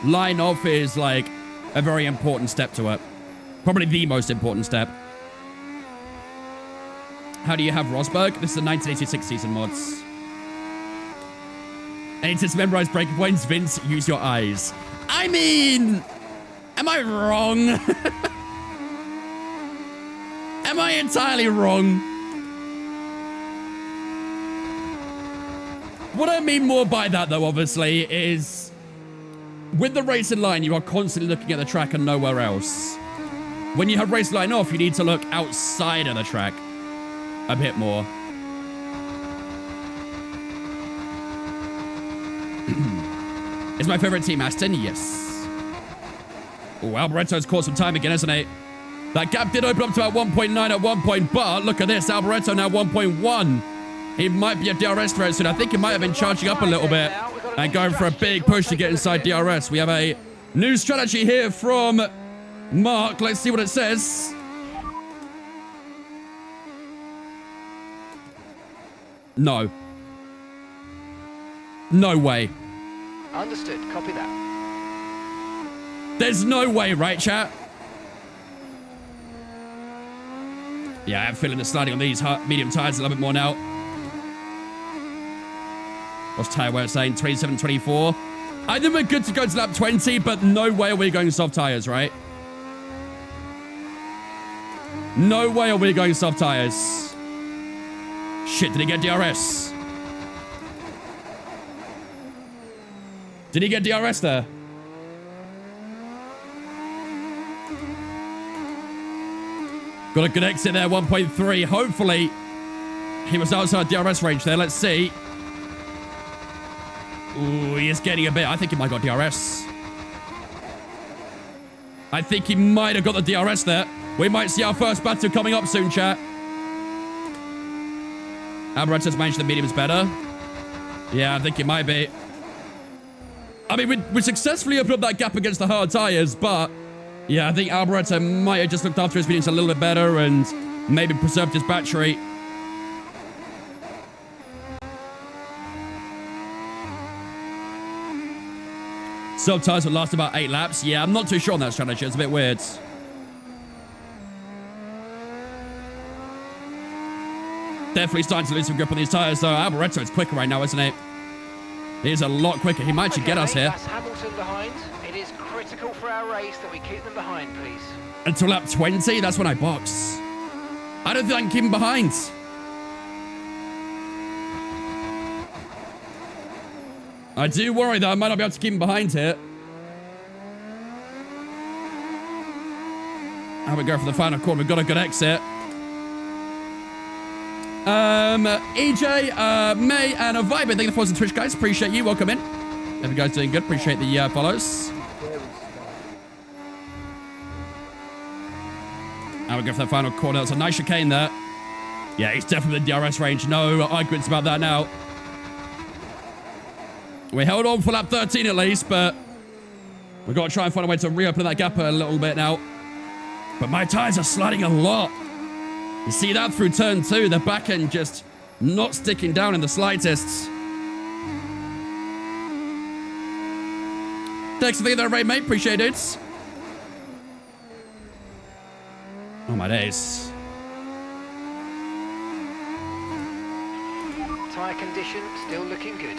line off is like a very important step to it. Probably the most important step. How do you have Rosberg? This is the 1986 season mods. And it's memorized breaking points. Vince, use your eyes. I mean, am I wrong? Am I entirely wrong? What I mean more by that, though, obviously, is with the racing line, you are constantly looking at the track and nowhere else. When you have race line off, you need to look outside of the track a bit more. Is my favorite team Aston? Yes. Oh, Alboretto's caught some time again, isn't it? That gap did open up to about 1.9 at one point, but look at this. Alboretto now 1.1. He might be a DRS threat soon. I think he might have been charging up a little bit and going for a big push to get inside DRS. We have a new strategy here from Mark. Let's see what it says. No. No way. Understood. Copy that. There's no way, right, chat? Yeah, I'm feeling the sliding on these medium tires a little bit more now. What's tire wear saying? 27, 24. I think we're good to go to lap 20, but no way are we going soft tires, right? No way are we going soft tires. Shit, did he get DRS? Did he get DRS there? Got a good exit there, 1.3. Hopefully, he was outside DRS range there. Let's see. Ooh, he is getting a bit. I think he might have got DRS. I think he might have got the DRS there. We might see our first battle coming up soon, chat. Alboretto's managed the mediums better. Yeah, I think it might be. I mean, we successfully opened up that gap against the hard tires, but yeah, I think Alboretto might have just looked after his mediums a little bit better and maybe preserved his battery. Soft tires will last about 8 laps. Yeah, I'm not too sure on that strategy. It's a bit weird. Definitely starting to lose some grip on these tires, though. Alboretto is quicker right now, isn't he? He's a lot quicker. He might actually get us here. That's Hamilton behind. It is critical for our race that we keep them behind, please. Until lap 20, that's when I box. I don't think I can keep him behind. I do worry that I might not be able to keep him behind here. How we go for the final corner. We've got a good exit. EJ, May, and a Vibe. Thank you for the Twitch, guys. Appreciate you. Welcome in. Hope you guys doing good. Appreciate the follows. How we go for the final corner. That's a nice chicane there. Yeah, he's definitely in the DRS range. No arguments about that now. We held on for lap 13 at least, but we've got to try and find a way to reopen that gap a little bit now. But my tires are sliding a lot. You see that through turn 2, the back end just not sticking down in the slightest. Thanks for being there, Ray, mate. Appreciate it. Oh my days. Tyre condition still looking good.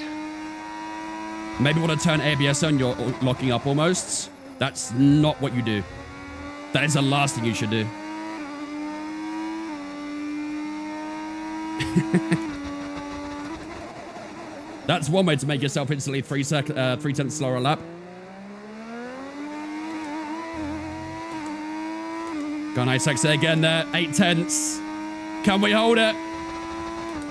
Maybe want to turn ABS on, you're locking up almost. That's not what you do. That is the last thing you should do. That's one way to make yourself instantly 3 tenths slower a lap. Got a nice exit again there. 8 tenths. Can we hold it?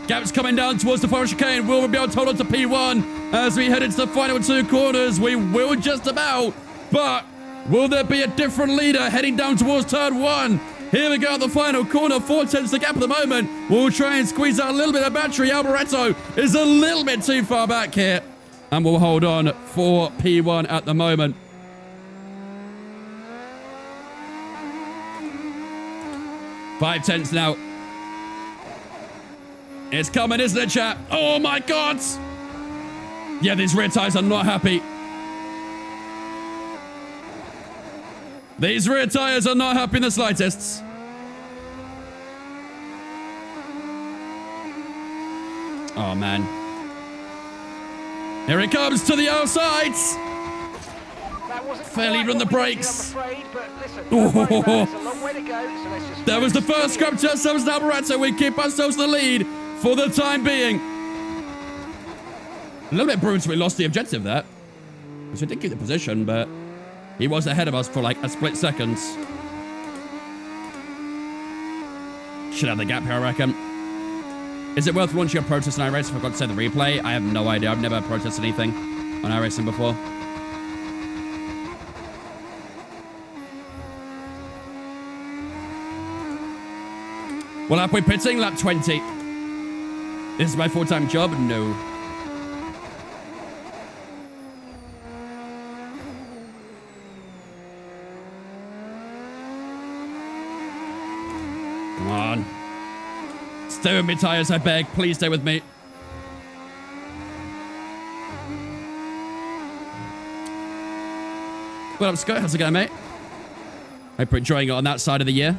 Gap's coming down towards the final chicane. Will we be able to hold on to P1 as we head into the final 2 corners? We will just about, but will there be a different leader heading down towards turn 1? Here we go at the final corner. 4 tenths the gap at the moment. We'll try and squeeze out a little bit of battery. Alboreto is a little bit too far back here. And we'll hold on for P1 at the moment. Five tenths now. It's coming, isn't it, chap? Oh, my God. Yeah, these rear tires are not happy. These rear tires are not happy in the slightest. Oh, man. Here it comes to the outside. Fairly run the brakes. That was the first scrap to ourselves in Alboreto. We keep ourselves in the lead for the time being. A little bit brutal. We lost the objective there. So we did keep the position, but he was ahead of us for like a split second. Should have the gap here, I reckon. Is it worth launching a protest on iRacing? I forgot to say the replay. I have no idea. I've never protested anything on iRacing before. What lap are we pitting? Lap 20. This is my full-time job? No. Come on. Stay with me, tires, I beg. Please stay with me. What up, Scott? How's it going, mate? Hope you're enjoying it on that side of the year.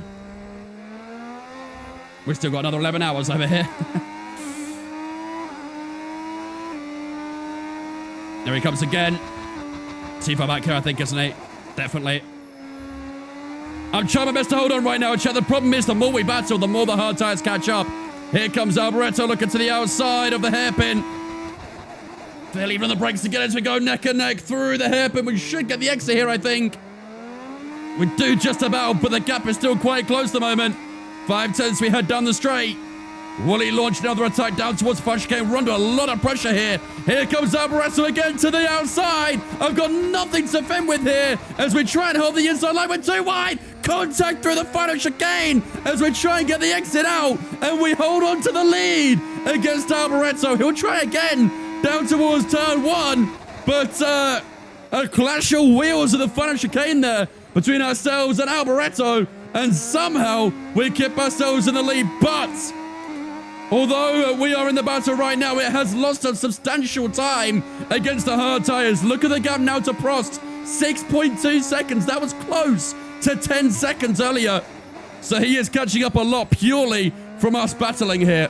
We've still got another 11 hours over here. There he comes again. Too far back here, I think, isn't he? Definitely. I'm trying my best to hold on right now, chat. The problem is the more we battle, the more the hard tires catch up. Here comes Alboreto looking to the outside of the hairpin. Fairly run the brakes to get as we go neck and neck through the hairpin. We should get the exit here, I think. We do just about, but the gap is still quite close at the moment. 5 tenths we head down the straight. Will he launch another attack down towards the chicane? We're under a lot of pressure here. Here comes Alboreto again to the outside. I've got nothing to fend with here as we try and hold the inside line. We're too wide. Contact through the final chicane as we try and get the exit out. And we hold on to the lead against Alboreto. He'll try again down towards turn 1. But a clash of wheels at the final chicane there between ourselves and Alboreto. And somehow we keep ourselves in the lead. But although we are in the battle right now, it has lost a substantial time against the hard tires. Look at the gap now to Prost. 6.2 seconds. That was close to 10 seconds earlier. So he is catching up a lot purely from us battling here.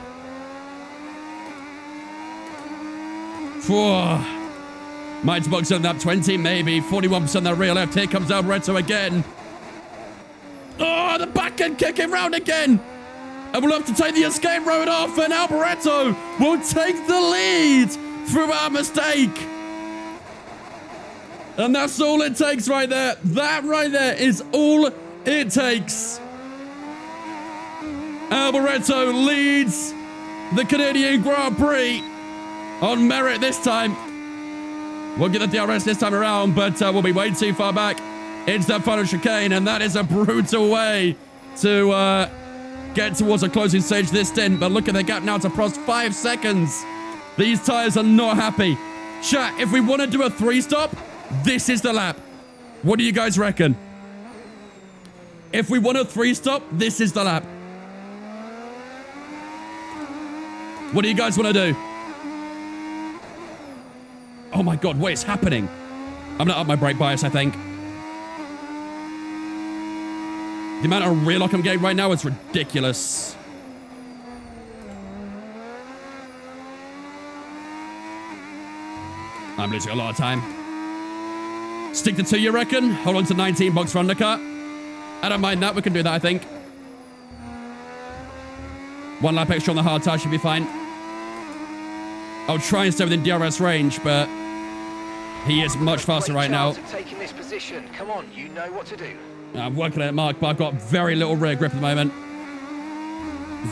Might box on lap 20, maybe. 41% that rear left. Here comes Alboreto again. Oh, the back end kicking round again. And we'll have to take the escape road off, and Alboreto will take the lead through our mistake. And that's all it takes right there. That right there is all it takes. Alboreto leads the Canadian Grand Prix on merit this time. We'll get the DRS this time around, but we'll be way too far back into that final chicane, and that is a brutal way to get towards a closing stage this stint. But look at the gap now to Prost, 5 seconds. These tires are not happy. Chat, if we want to do a 3-stop, this is the lap. What do you guys reckon? If we want a 3-stop, this is the lap. What do you guys want to do? Oh my God, what is happening? I'm gonna up my brake bias, I think. The amount of rear lock I'm getting right now is ridiculous. I'm losing a lot of time. Stick to 2, you reckon? Hold on to 19 box for undercut. I don't mind that. We can do that, I think. 1 lap extra on the hard tire should be fine. I'll try and stay within DRS range, but he is much faster right now. Taking this position. Come on, you know what to do. I'm working at it, Mark, but I've got very little rear grip at the moment.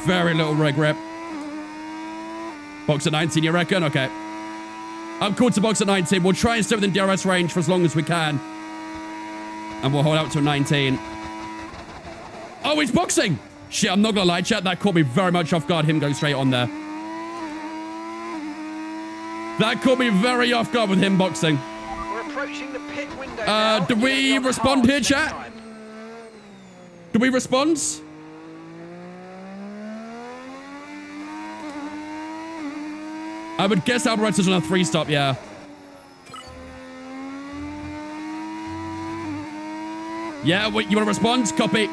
Very little rear grip. Box at 19, you reckon? Okay. I'm cool to box at 19. We'll try and stay within DRS range for as long as we can. And we'll hold out till 19. Oh, he's boxing! Shit, I'm not gonna lie, chat. That caught me very much off guard, him going straight on there. That caught me very off guard with him boxing. We're approaching the pit window do we respond here, chat? Do we respond? I would guess Alboretto's on a 3-stop, yeah. Yeah, wait, you want to respond? Copy.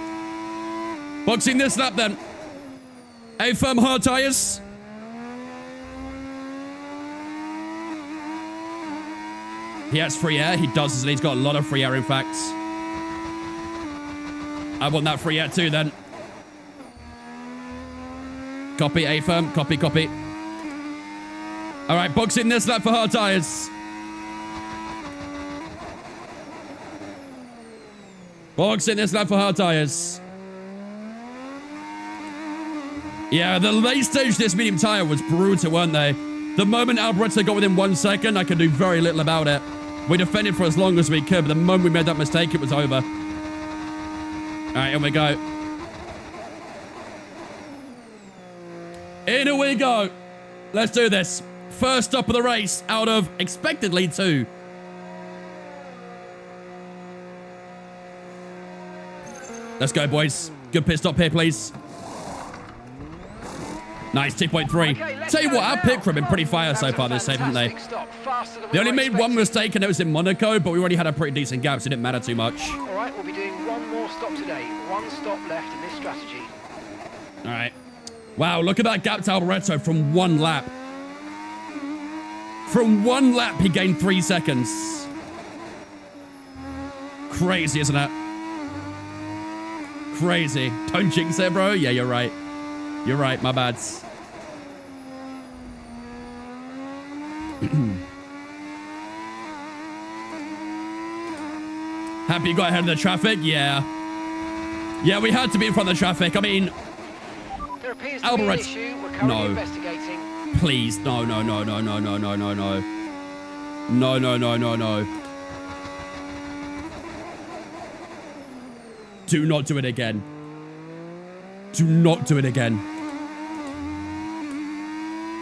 Boxing this lap, then. A firm hard tires. He has free air. He does, and he's got a lot of free air, in fact. I want that free air too, then. Copy, A firm. Copy, copy. All right, boxing this lap for hard tires. Boxing this lap for hard tires. Yeah, the late stage of this medium tire was brutal, weren't they? The moment Alboretto got within 1 second, I could do very little about it. We defended for as long as we could, but the moment we made that mistake, it was over. All right, here we go. In we go. Let's do this. First stop of the race out of expectedly 2. Let's go, boys. Good pit stop here, please. Nice, 2.3. Okay, tell you what, our pit crew have been pretty fire so far this save, haven't they? They only made 1 mistake, and it was in Monaco, but we already had a pretty decent gap, so it didn't matter too much. All right, we'll be doing 1 more stop today. 1 stop left in this strategy. All right. Wow, look at that gap to Alboretto from 1 lap. From 1 lap, he gained 3 seconds. Crazy, isn't it? Crazy. Don't jinx it, bro. Yeah, you're right. You're right, my bad. Happy you got ahead of the traffic? Yeah. Yeah, we had to be in front of the traffic. I mean, there appears to be an issue. We're currently investigating. Please, no. No. Do not do it again. Do not do it again.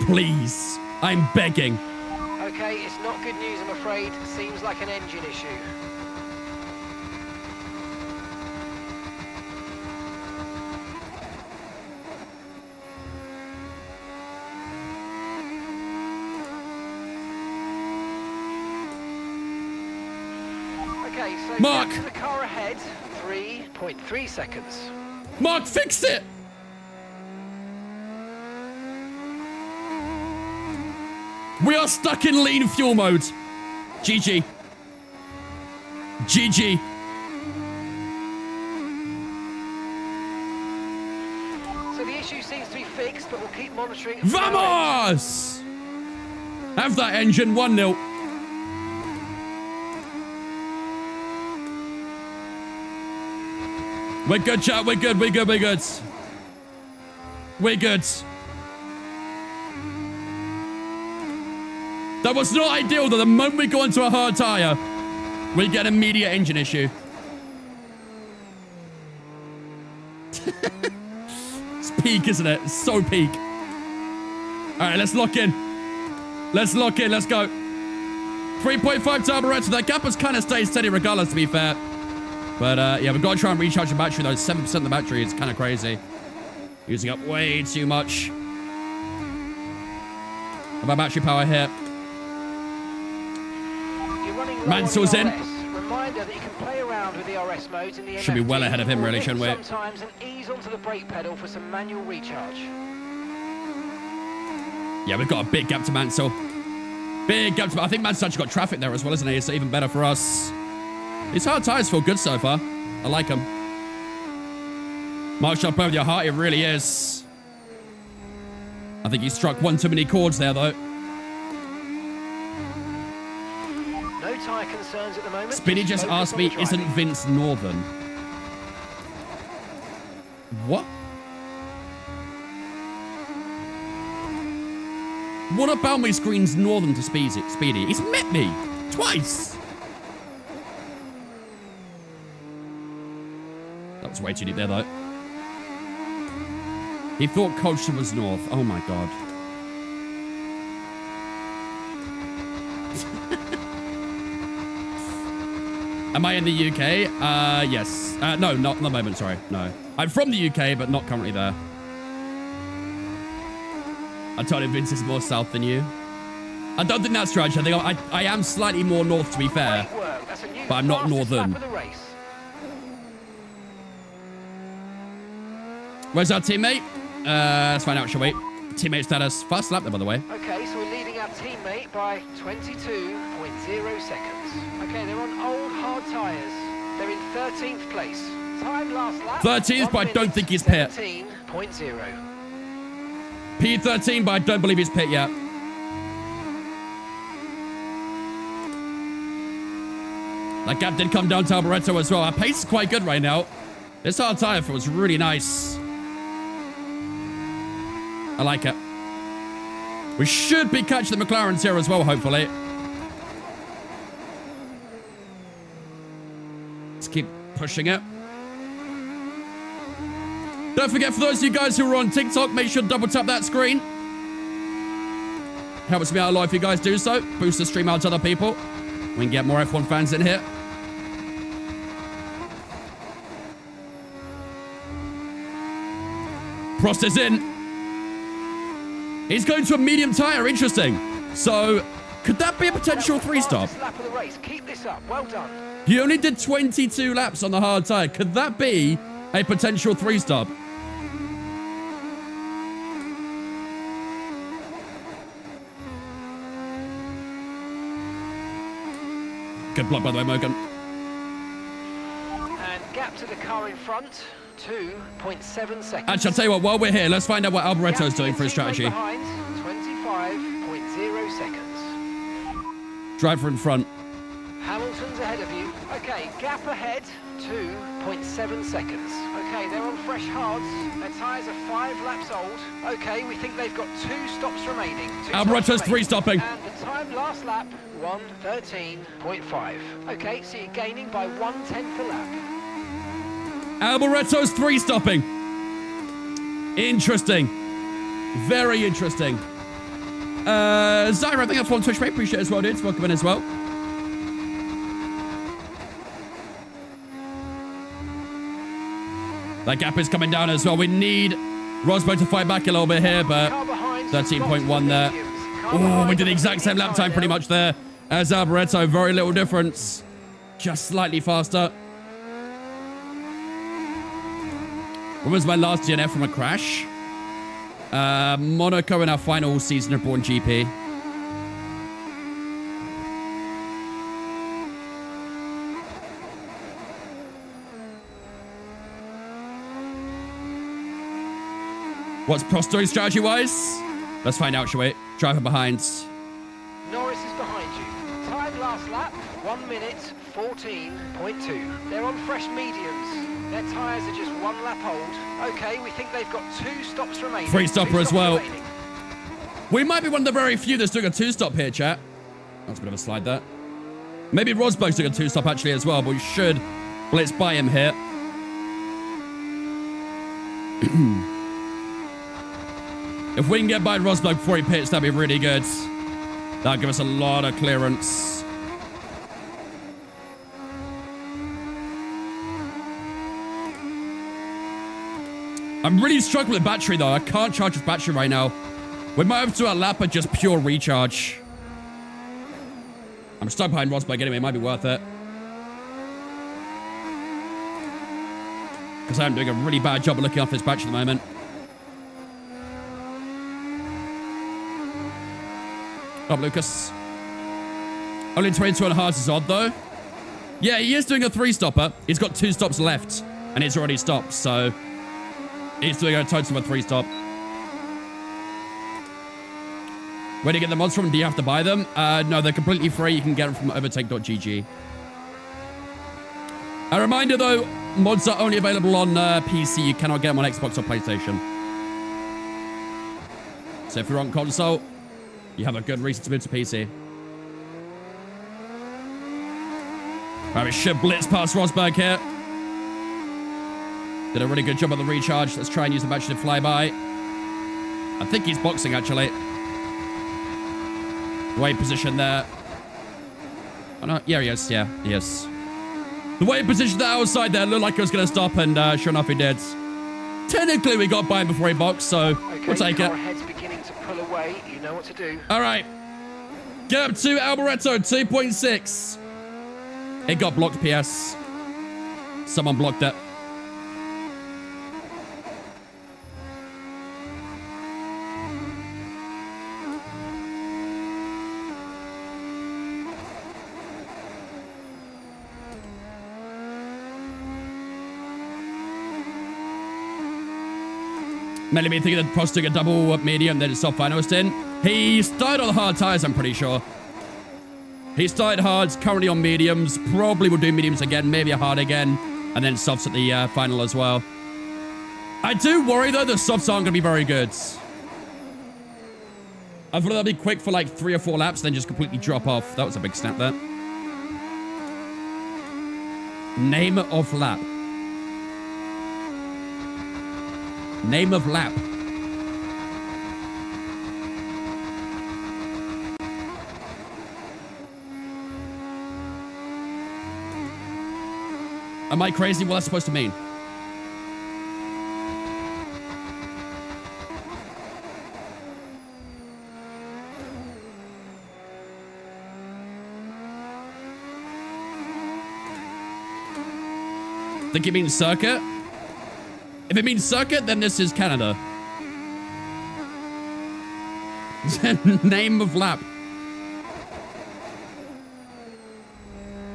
Please. I'm begging. Okay, it's not good news, I'm afraid. Seems like an engine issue. Okay, so Mark, the car ahead, 3.3 seconds. Mark, fix it! We are stuck in lean fuel mode. GG. GG. So the issue seems to be fixed, but we'll keep monitoring. Vamos! Have that engine, 1-0. We're good, chat. We're good. We're good. We're good. We're good. That was not ideal, though. The moment we go into a hard tire, we get an immediate engine issue. It's peak, isn't it? It's so peak. All right, let's lock in. Let's lock in. Let's go. 3.5 turbo red. So that gap has kind of stayed steady regardless, to be fair. But, yeah, we've got to try and recharge the battery, though. 7% of the battery is kind of crazy. Using up way too much of our battery power here. You're running Mansell's in. Reminder that you can play around with the DRS modes in the Should be well MFD. ahead of him, really, shouldn't we? Sometimes and ease onto the brake pedal for some manual recharge. Yeah, we've got a big gap to Mansell. Big gap to... I think Mansell's actually got traffic there as well, isn't he? It's even better for us. These hard tyres feel good so far. I like them. March up over your heart, it really is. I think he struck one too many chords there, though. No tyre concerns at the moment. Speedy just asked me, isn't Vince Northern? What? What about me screens Northern to Speedy? He's met me twice. That was way too deep there, though. He thought Colchester was north. Oh, my God. Am I in the UK? Yes. No, not at the moment, sorry. No. I'm from the UK, but not currently there. I told him Vince is more south than you. I don't think that's strange. I think I am slightly more north, to be fair. But I'm not northern. Where's our teammate? Let's find out, shall we? Teammate status. Fast lap there, by the way. Okay, so we're leading our teammate by 22.0 seconds. Okay, they're on old hard tyres. They're in 13th place. Time last lap. 13th, but I don't think he's pit. 17.0. P13, but I don't believe he's pit yet. That gap did come down to Alboreto as well. Our pace is quite good right now. This hard tyre feels really nice. I like it. We should be catching the McLarens here as well, hopefully. Let's keep pushing it. Don't forget, for those of you guys who are on TikTok, make sure to double tap that screen. Helps me out a lot if you guys do so. Boost the stream out to other people. We can get more F1 fans in here. Prost is in. He's going to a medium tyre. Interesting. So, could that be a potential three-stop? Lap of the race. Keep this up. Well done. He only did 22 laps on the hard tyre. Could that be a potential three-stop? Good block, by the way, Morgan. And gap to the car in front, 2.7 seconds. Actually, I'll tell you what, while we're here, let's find out what Alboreto's doing for his strategy. Behind, 25.0 seconds. Driver in front. Hamilton's ahead of you. Okay, gap ahead, 2.7 seconds. Okay, they're on fresh hards. Their tyres are 5 laps old. Okay, we think they've got 2 stops remaining. Alboreto's three-stopping. And the time last lap, 1:13.5. Okay, so you're gaining by 1/10 a lap. Alboreto's three-stopping. Interesting. Very interesting. Zyra, I think I've followed Twitch, mate. Appreciate it as well, dudes. Welcome in as well. That gap is coming down as well. We need Rosberg to fight back a little bit here, but 13.1 there. Oh, we did the exact same lap time pretty much there as Alboreto. Very little difference. Just slightly faster. When was my last DNF from a crash? Monaco in our final season of Brawn GP. What's Prost doing strategy-wise? Let's find out, shall we? Driver behind. Norris is behind you. Time last lap, 1:14.2. They're on fresh mediums. Their tyres are just 1 lap old. Okay, we think they've got 2 stops remaining. Three-stopper as well. We might be one of the very few that's doing a 2-stop here, chat. That's a bit of a slide there. Maybe Rosberg's doing a 2-stop actually as well, but we should blitz by him here. If we can get by Rosberg before he pits, that'd be really good. That'll give us a lot of clearance. I'm really struggling with battery, though. I can't charge with battery right now. We might have to do a lap of just pure recharge. I'm stuck behind Rosberg anyway. It might be worth it. because I'm doing a really bad job of looking after this patch at the moment. Up, Lucas. Only 22 and a half is odd, though. Yeah, he is doing a 3-stopper. He's got 2 stops left, and it's already stopped, so he's doing a total of a 3-stop. Where do you get the mods from? Do you have to buy them? No, they're completely free. You can get them from overtake.gg. A reminder, though, mods are only available on PC. You cannot get them on Xbox or PlayStation. So if you're on console, you have a good reason to move to PC. Right, we should blitz past Rosberg here. Did a really good job on the recharge. Let's try and use the match to fly by. I think he's boxing, actually. Weight position there. Oh, no. Yeah, he is. Yeah, he is. The weight position there outside there looked like it was going to stop, and sure enough, he did. Technically, we got by him before he boxed, so okay, we'll take it. Head's beginning to pull away. You know what to do. All right. Get up to Alboreto, 2.6. It got blocked, PS. Someone blocked it. Mainly me thinking that Prost's doing a double medium, then it's soft finalist in. He started on the hard tires, I'm pretty sure. He started hards, currently on mediums. Probably will do mediums again, maybe a hard again, and then softs at the final as well. I do worry, though, the softs aren't going to be very good. I thought they'll be quick for like 3 or 4 laps, then just completely drop off. That was a big snap there. Name of lap. Name of lap. Am I crazy? What that's supposed to mean? Think it means circuit? If it means circuit, then this is Canada. Name of lap.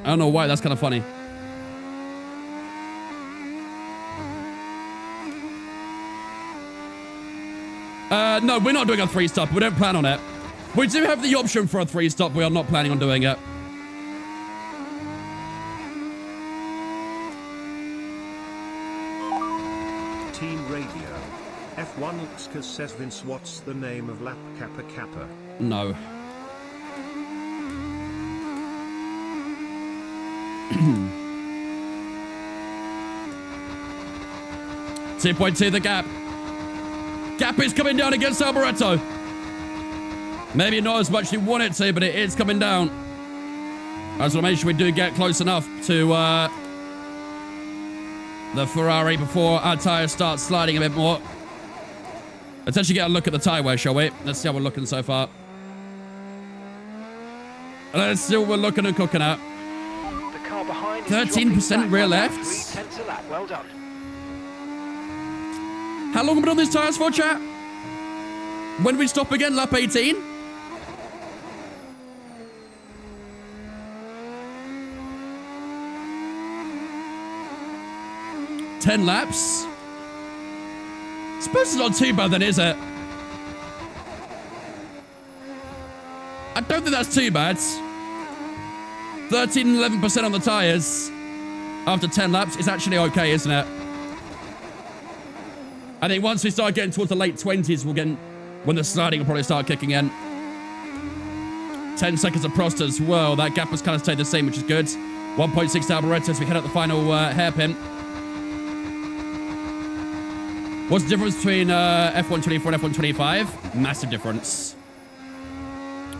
I don't know why, that's kind of funny. No, we're not doing a 3-stop. We don't plan on it. We do have the option for a 3-stop. We are not planning on doing it. Team Radio. F1 Luxka says, Vince, what's the name of lap Kappa Kappa? No. .2 the gap. Gap is coming down against Alboreto. Maybe not as much as you want it to, but it is coming down. I just want to make sure we do get close enough to the Ferrari before our tyres start sliding a bit more. Let's actually get a look at the tyre wear, shall we? Let's see how we're looking so far. Let's see what we're looking and cooking at. The car behind 13% rear lefts. 3/10 a lap. Well done. How long have we been on these tyres for, chat? When do we stop again? Lap 18? $10 laps? I suppose it's not too bad then, is it? I don't think that's too bad. 13-11% on the tyres after 10 laps is actually okay, isn't it? I think once we start getting towards the late 20s, we'll get when the sliding will probably start kicking in. 10 seconds of Prost as well. That gap has kind of stayed the same, which is good. 1.6 to Alboreto as we head out the final hairpin. What's the difference between F124 and F125? Massive difference.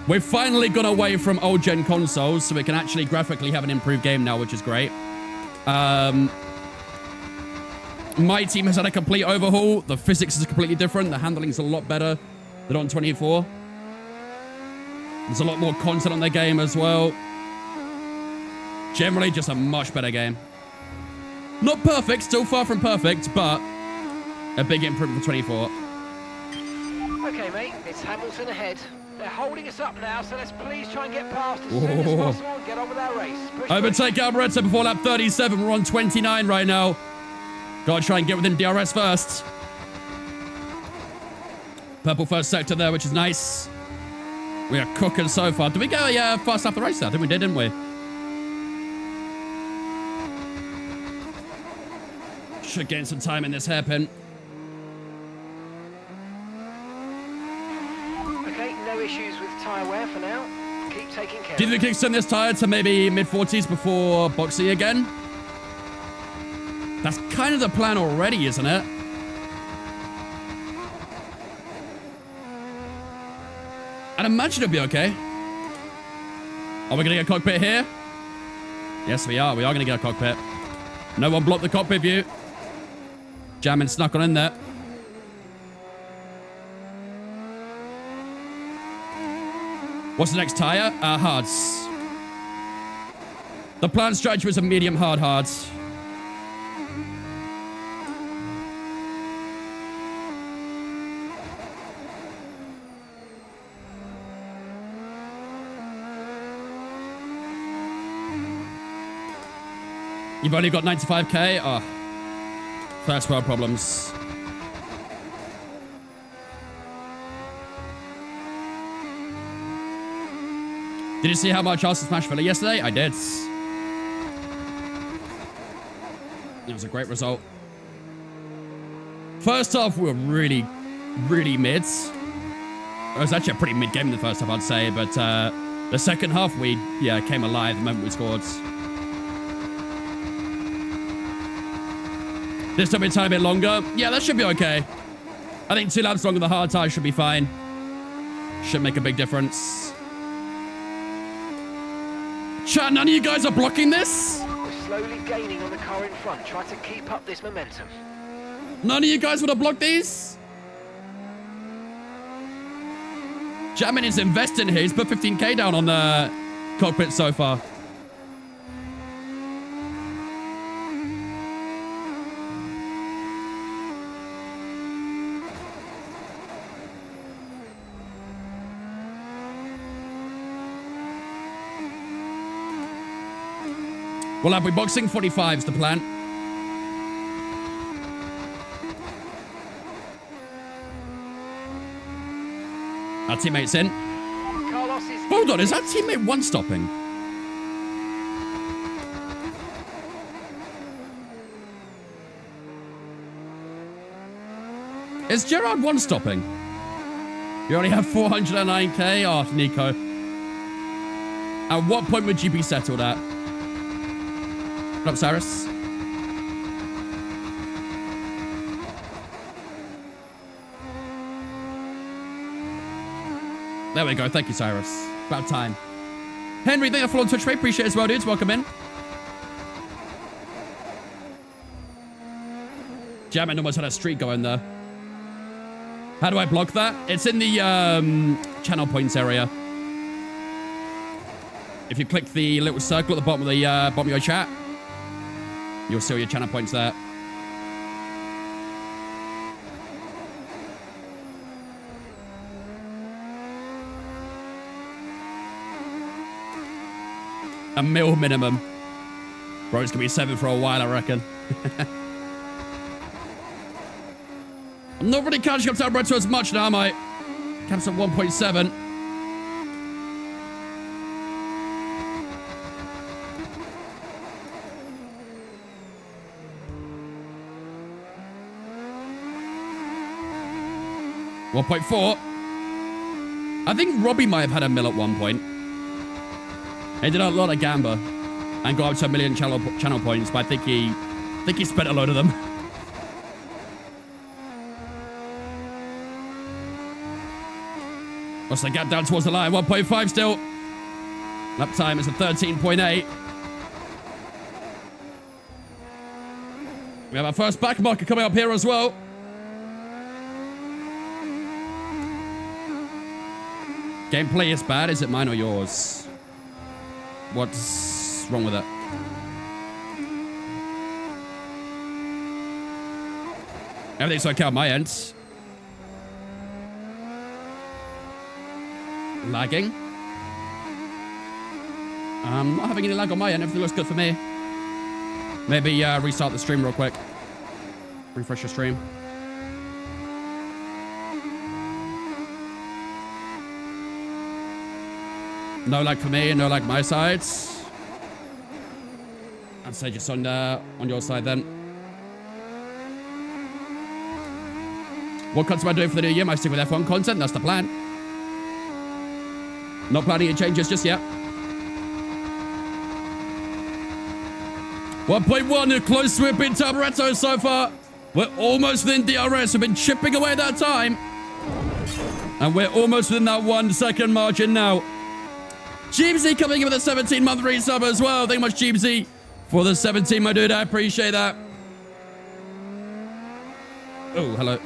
We've finally gone away from old gen consoles, so we can actually graphically have an improved game now, which is great. My team has had a complete overhaul. The physics is completely different. The handling's a lot better than on 24. There's a lot more content on the game as well. Generally, just a much better game. Not perfect, still far from perfect, but a big improvement for 24. Okay, mate, it's Hamilton ahead. They're holding us up now, so let's please try and get past as soon as possible and get on with our race. Push, Overtake Alboreto before lap 37. We're on 29 right now. Gotta try and get within DRS first. Purple first sector there, which is nice. We are cooking so far. Did we go fast after the race there? I think we did, didn't we? Should gain some time in this hairpin. Okay, no issues with tyre wear for now. Keep taking care. Do you think we can extend this tyre to maybe mid-40s before boxing again? That's kind of the plan already, isn't it? I'd imagine it'll be okay. Are we going to get a cockpit here? Yes, we are. We are going to get a cockpit. No one blocked the cockpit view. Jamming snuck on in there. What's the next tyre? Hards. The planned strategy was a medium hard hards. You've only got 95k? Oh. First world problems. Did you see how much Arsenal smashed Villa yesterday? I did. That was a great result. First half, we were really, really mid. It was actually a pretty mid game in the first half, I'd say. But the second half, we came alive the moment we scored. This will be a tiny bit longer. Yeah, that should be okay. I think 2 laps longer, the hard tire should be fine. Should make a big difference. Chat, none of you guys are blocking this? We're slowly gaining on the car in front. Try to keep up this momentum. None of you guys would have blocked these? Jamin is investing here. He's put 15k down on the cockpit so far. Well, have we boxing? 45's the plan. Our teammate's in. Hold on, is our teammate one stopping? Is Gerard one stopping? You only have 409k? Oh, Nico. At what point would you be settled at? What up, Cyrus? There we go. Thank you, Cyrus. About time. Henry, thank you for on Twitch, mate. Appreciate it as well, dudes. Welcome in. Jammin almost had a streak going there. How do I block that? It's in the channel points area. If you click the little circle at the bottom of your chat, you'll see all your channel points there. A mil minimum. Bro, it's gonna be 7 for a while, I reckon. I'm not really catching up to Alberto as much now, mate. Caps at 1.7. .4. I think Robbie might have had a mil at one point. He did a lot of gamba and got up to 1 million channel points, but I think he spent a load of them. What's the gap down towards the line? 1.5 still. Lap time is a 13.8. We have our first back marker coming up here as well. Gameplay is bad. Is it mine or yours? What's wrong with it? Everything's okay on my end. Lagging. Not having any lag on my end. Everything looks good for me. Maybe restart the stream real quick. Refresh the stream. No lag for me, no lag my side. I'd say just on your side then. What content am I doing for the new year? Am I sticking with F1 content? That's the plan. Not planning any changes just yet. 1.1, close to it, been Tabaretto so far. We're almost within DRS. We've been chipping away that time. And we're almost within that 1 second margin now. Jeebsy coming in with a 17-month resub as well. Thank you much, Jeebsy, for the 17, my dude. I appreciate that. Oh, hello.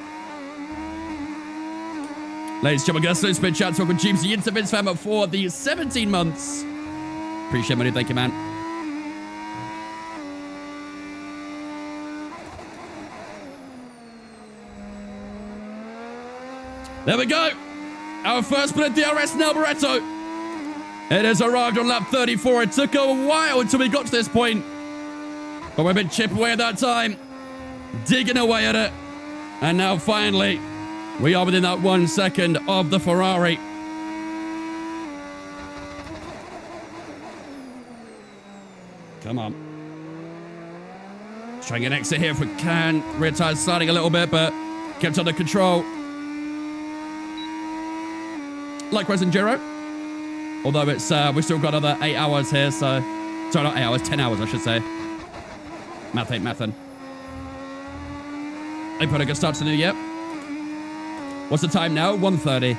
Ladies and gentlemen, guys, no spin chat. Welcome, Jeebsy, into Vince Fam for the 17 months. Appreciate it, my dude. Thank you, man. There we go. Our first split DRS in Alboreto. It has arrived on lap 34. It took a while until we got to this point. But we've been chipping away at that time. Digging away at it. And now finally, we are within that 1 second of the Ferrari. Come on. Trying an exit here if we can. Rear tires sliding a little bit, but kept under control. Likewise, Enduro. Although it's we've still got another 8 hours here, so sorry, not 8 hours, 10 hours, I should say. Math ain't mathin'. They put a good start to the new year. What's the time now? 1:30.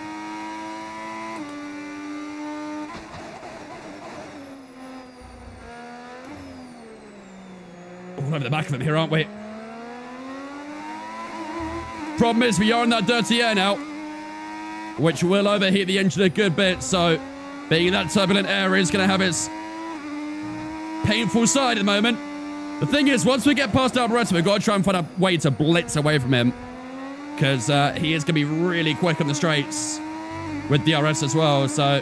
All over the back of him here, aren't we? Problem is, we are in that dirty air now, which will overheat the engine a good bit, so being in that turbulent area is going to have its painful side at the moment. The thing is, once we get past Alboreto, we've got to try and find a way to blitz away from him, because he is going to be really quick on the straights with DRS as well, so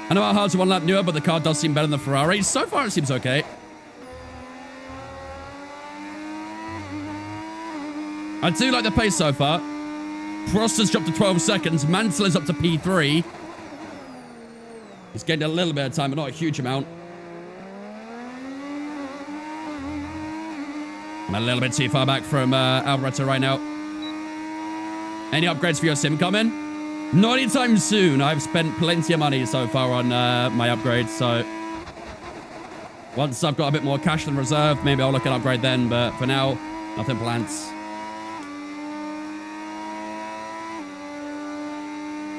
I know our hearts are one lap newer, but the car does seem better than the Ferrari. So far, it seems okay. I do like the pace so far. Prost has dropped to 12 seconds. Mansell is up to P3. He's gained a little bit of time, but not a huge amount. I'm a little bit too far back from Alboreto right now. Any upgrades for your sim coming? Not anytime soon. I've spent plenty of money so far on my upgrades, so once I've got a bit more cash than reserve, maybe I'll look at upgrade then, but for now, nothing planned.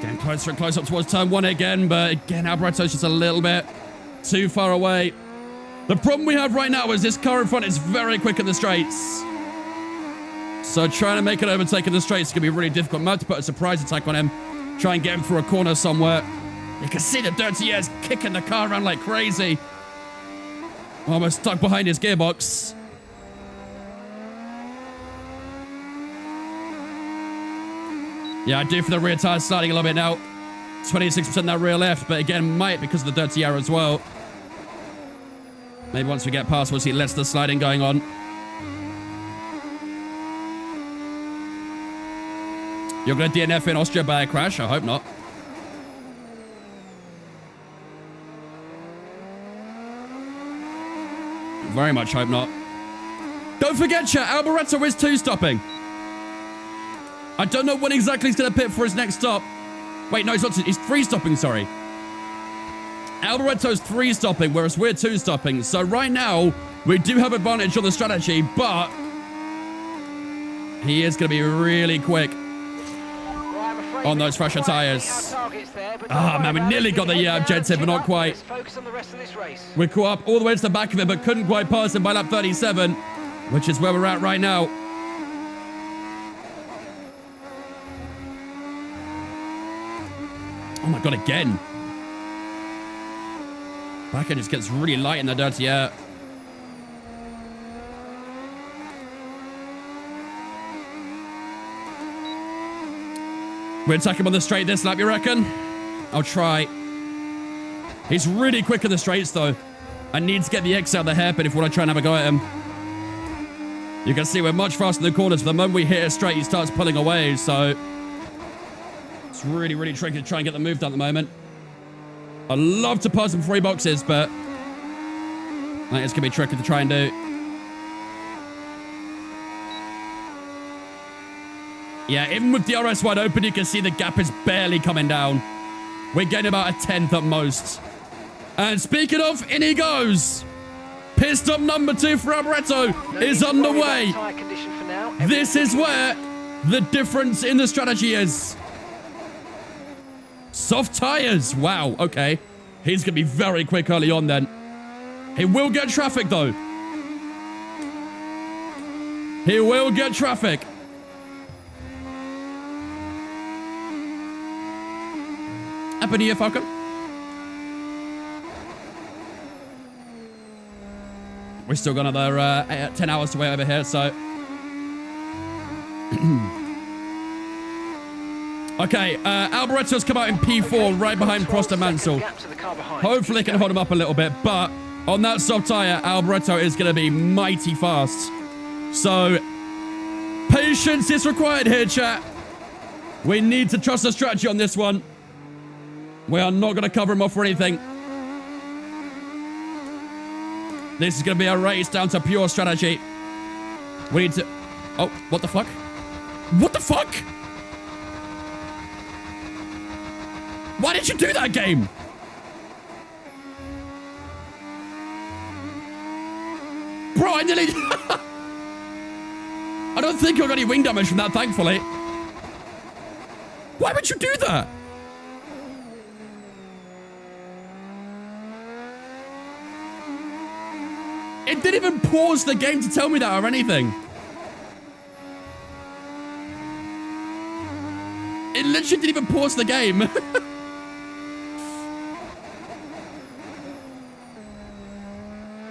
Getting closer and closer up towards turn 1 again, but again, Alboreto's just a little bit too far away. The problem we have right now is this car in front is very quick in the straights. So trying to make it overtake in the straights is going to be really difficult. I'm about to put a surprise attack on him, try and get him through a corner somewhere. You can see the dirty air's kicking the car around like crazy. Almost stuck behind his gearbox. Yeah, I do for the rear tires sliding a little bit now. 26% that rear left, but again, might because of the dirty air as well. Maybe once we get past, we'll see less of the sliding going on. You're going to DNF in Austria by a crash? I hope not. Very much hope not. Don't forget, chat, Alboreto is 2-stopping. I don't know when exactly he's going to pit for his next stop. Wait, no, he's not. He's 3-stopping, sorry. Alboreto's 3-stopping, whereas we're 2-stopping. So right now, we do have advantage on the strategy, but he is going to be really quick on those fresher tires. Ah, man, we nearly got the objective, but not quite. We caught up all the way to the back of him, but couldn't quite pass him by lap 37, which is where we're at right now. Oh my god, again. Back end just gets really light in the dirty air. We're attacking him on the straight this lap, you reckon? I'll try. He's really quick in the straights, though. I need to get the X out of the hairpin if we want to try and have a go at him. You can see we're much faster in the corners. The moment we hit a straight, he starts pulling away, so... It's really, really tricky to try and get the move done at the moment. I'd love to pass him before he boxes, but... I think it's going to be tricky to try and do. Yeah, even with DRS wide open, you can see the gap is barely coming down. We're getting about a 10th at most. And speaking of, in he goes. Pit stop number 2 for Alboreto is underway. This is where the difference in the strategy is. Soft tires. Wow, okay. He's going to be very quick early on then. He will get traffic, though. He will get traffic. Happy New Year, Falcon. We're still got another 10 hours to wait over here, so... Okay, Alboreto's come out in P4 right behind Prost and Mansell. Hopefully can hold him up a little bit, but on that soft tyre, Alboreto is going to be mighty fast. So, patience is required here, chat. We need to trust the strategy on this one. We are not going to cover him off or anything. This is going to be a race down to pure strategy. We need to... Oh, what the fuck? What the fuck? Why did you do that, game? Bro, I nearly... I don't think I got any wing damage from that, thankfully. Why would you do that? It didn't even pause the game to tell me that or anything. It literally didn't even pause the game.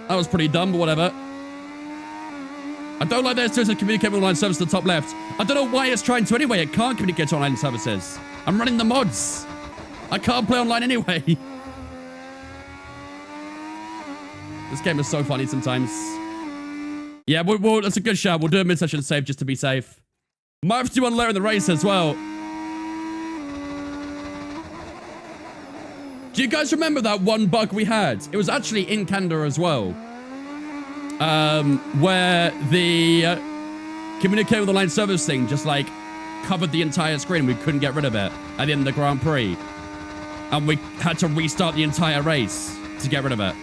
That was pretty dumb, but whatever. I don't like that it's supposed to communicate with online service at the top left. I don't know why it's trying to anyway. It can't communicate to online services. I'm running the mods. I can't play online anyway. This game is so funny sometimes. Yeah, that's a good shout. We'll do a mid-session save just to be safe. Might have to do one later in the race as well. Do you guys remember that one bug we had? It was actually in Canada as well. Where the communicate with online service thing just like covered the entire screen. We couldn't get rid of it at the end of the Grand Prix. And we had to restart the entire race to get rid of it.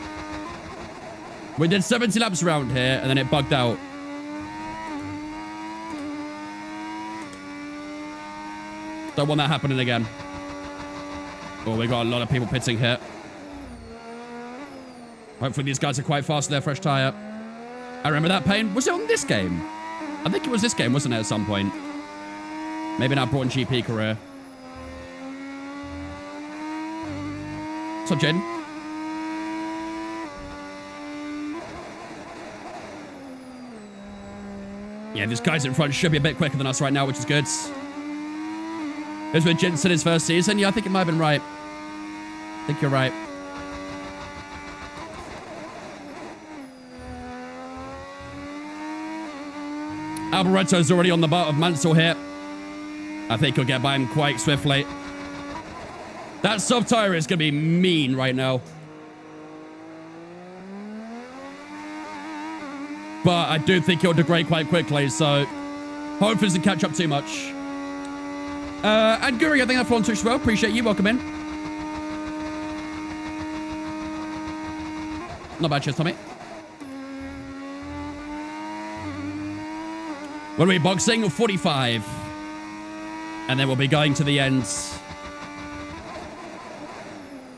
We did 70 laps around here, and then it bugged out. Don't want that happening again. Oh, we got a lot of people pitting here. Hopefully these guys are quite fast in their fresh tyre. I remember that pain. Was it on this game? I think it was this game, wasn't it, at some point? Maybe in our Braun GP career. What's up, Jen? Yeah, this guy's in front should be a bit quicker than us right now, which is good. It was with Jensen his first season. Yeah, I think it might have been right. I think you're right. Alboreto's already on the butt of Mansell here. I think he'll get by him quite swiftly. That soft tire is going to be mean right now. But I do think he'll degrade quite quickly, so hopefully he doesn't catch up too much. And Guri, I think I've on Twitch as well. Appreciate you. Welcome in. Not bad, cheers, Tommy. When we're boxing, 45. And then we'll be going to the ends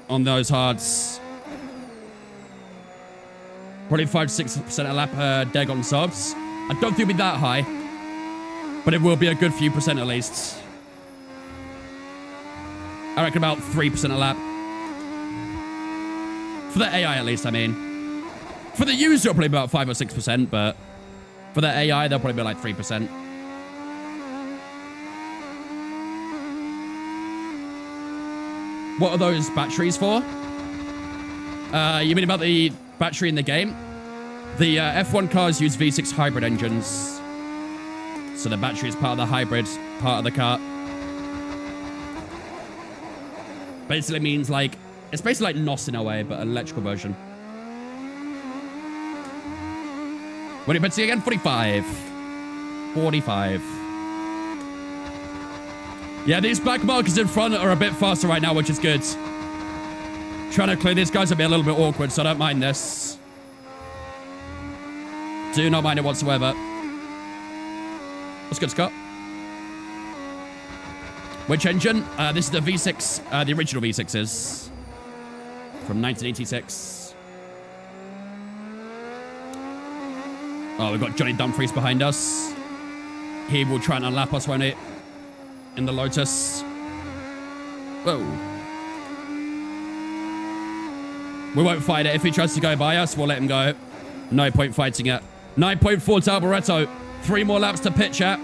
on those hards. Probably 5-6% a lap deg on subs. I don't think it'll be that high, but it will be a good few percent at least. I reckon about 3% a lap. For the AI at least, I mean. For the user, it'll probably be about 5 or 6%, but for the AI, they'll probably be like 3%. What are those batteries for? You mean about the battery in the game? The F1 cars use V6 hybrid engines. So the battery is part of the hybrid part of the car. Basically means like, it's basically like NOS in a way, but an electrical version. What are you betting again? 45. 45. Yeah, these black markers in front are a bit faster right now, which is good. Trying to clear these guys will be a little bit awkward, so I don't mind this. Do not mind it whatsoever. That's good, Scott. Which engine? This is the V6, the original V6s. From 1986. Oh, we've got Johnny Dumfries behind us. He will try and unlap us, won't he? In the Lotus. Whoa. We won't fight it. If he tries to go by us, we'll let him go. No point fighting it. 9.4 to Alboreto. 3 more laps to pit, chat.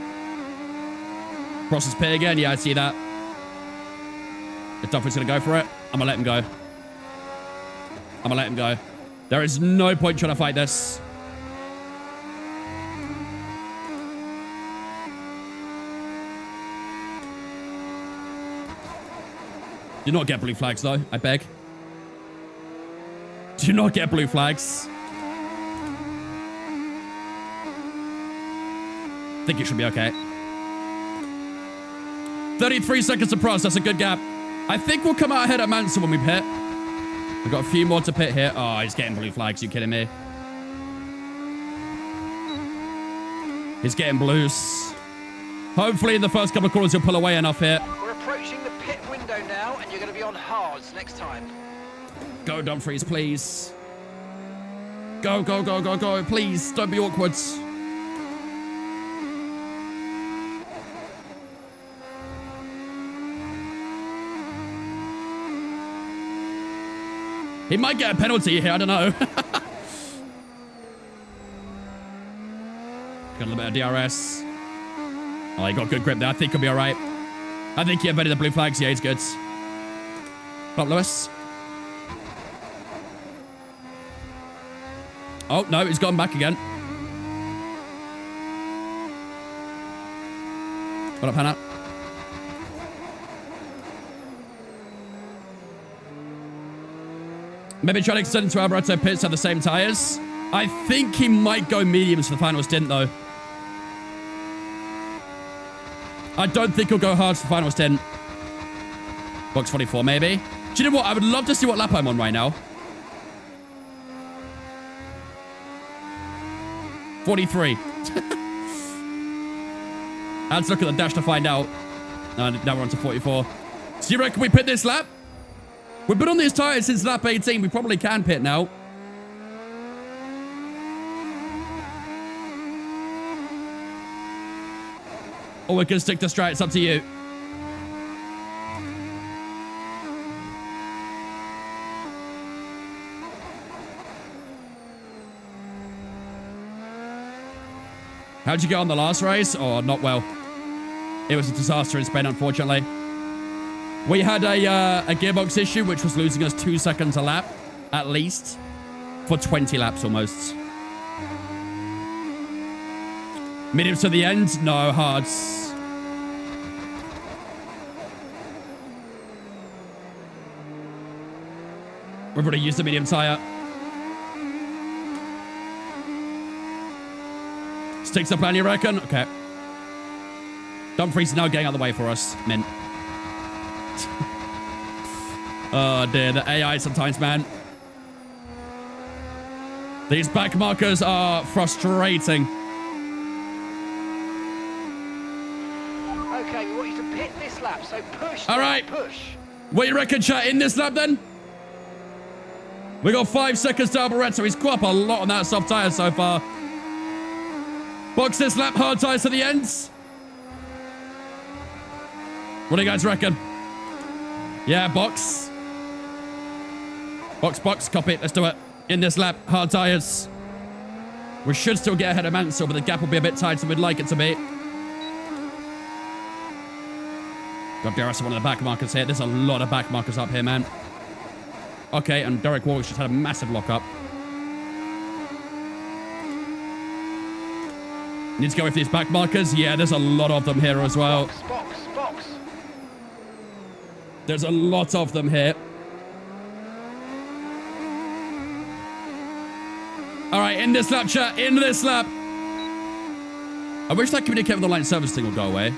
Cross his pit again. Yeah, I see that. If Dumfries going to go for it, I'm going to let him go. I'm going to let him go. There is no point trying to fight this. Do not get blue flags, though. I beg. Do not get blue flags. I think it should be okay. 33 seconds to Prost. That's a good gap. I think we'll come out ahead at Mansell when we pit. We've got a few more to pit here. Oh, he's getting blue flags. You kidding me? He's getting blues. Hopefully in the first couple of corners he'll pull away enough here. We're approaching the pit window now, and you're going to be on hards next time. Go, Dumfries, please. Go, go, go, go, go. Please, don't be awkward. He might get a penalty here, I don't know. Got a little bit of DRS. Oh, he got good grip there. I think he'll be all right. I think he invented the blue flags. Yeah, he's good. Up, Lewis. Oh, no, he's gone back again. What up, Hannah? Maybe try to extend into Alboreto pits at the same tires. I think he might go mediums for the final stint, though. I don't think he'll go hard for the final stint. Box 44, maybe. Do you know what? I would love to see what lap I'm on right now. 43. Let's look at the dash to find out. Now we're on to 44. So you reckon we pit this lap? We've been on these tires since lap 18. We probably can pit now. Or we can stick to straight. It's up to you. How'd you get on the last race? Oh, not well. It was a disaster in Spain, unfortunately. We had a gearbox issue, which was losing us 2 seconds a lap, at least, for 20 laps almost. Mediums to the end? No, hards. We've already used the medium tire. Sticks the plan, you reckon? Okay. Dumfries is now getting out of the way for us. Mint. Oh dear, the AI sometimes, man. These back markers are frustrating. Okay, we want you to pit this lap, so push. All right. Push. What do you reckon, chat, in this lap then? We got 5 seconds to Alboreto. He's caught up a lot on that soft tire so far. Box this lap, hard tires to the ends. What do you guys reckon? Yeah, box. Box, copy it. Let's do it. In this lap, hard tires. We should still get ahead of Mansell, but the gap will be a bit tighter than we'd like it to be. Got DRS on one of the back markers here. There's a lot of back markers up here, man. Okay, and Derek Walsh just had a massive lock-up. Need to go with these back markers. Yeah, there's a lot of them here as well. Box. There's a lot of them here. All right, in this lap, chat. In this lap. I wish that communicate with the line service thing will go away.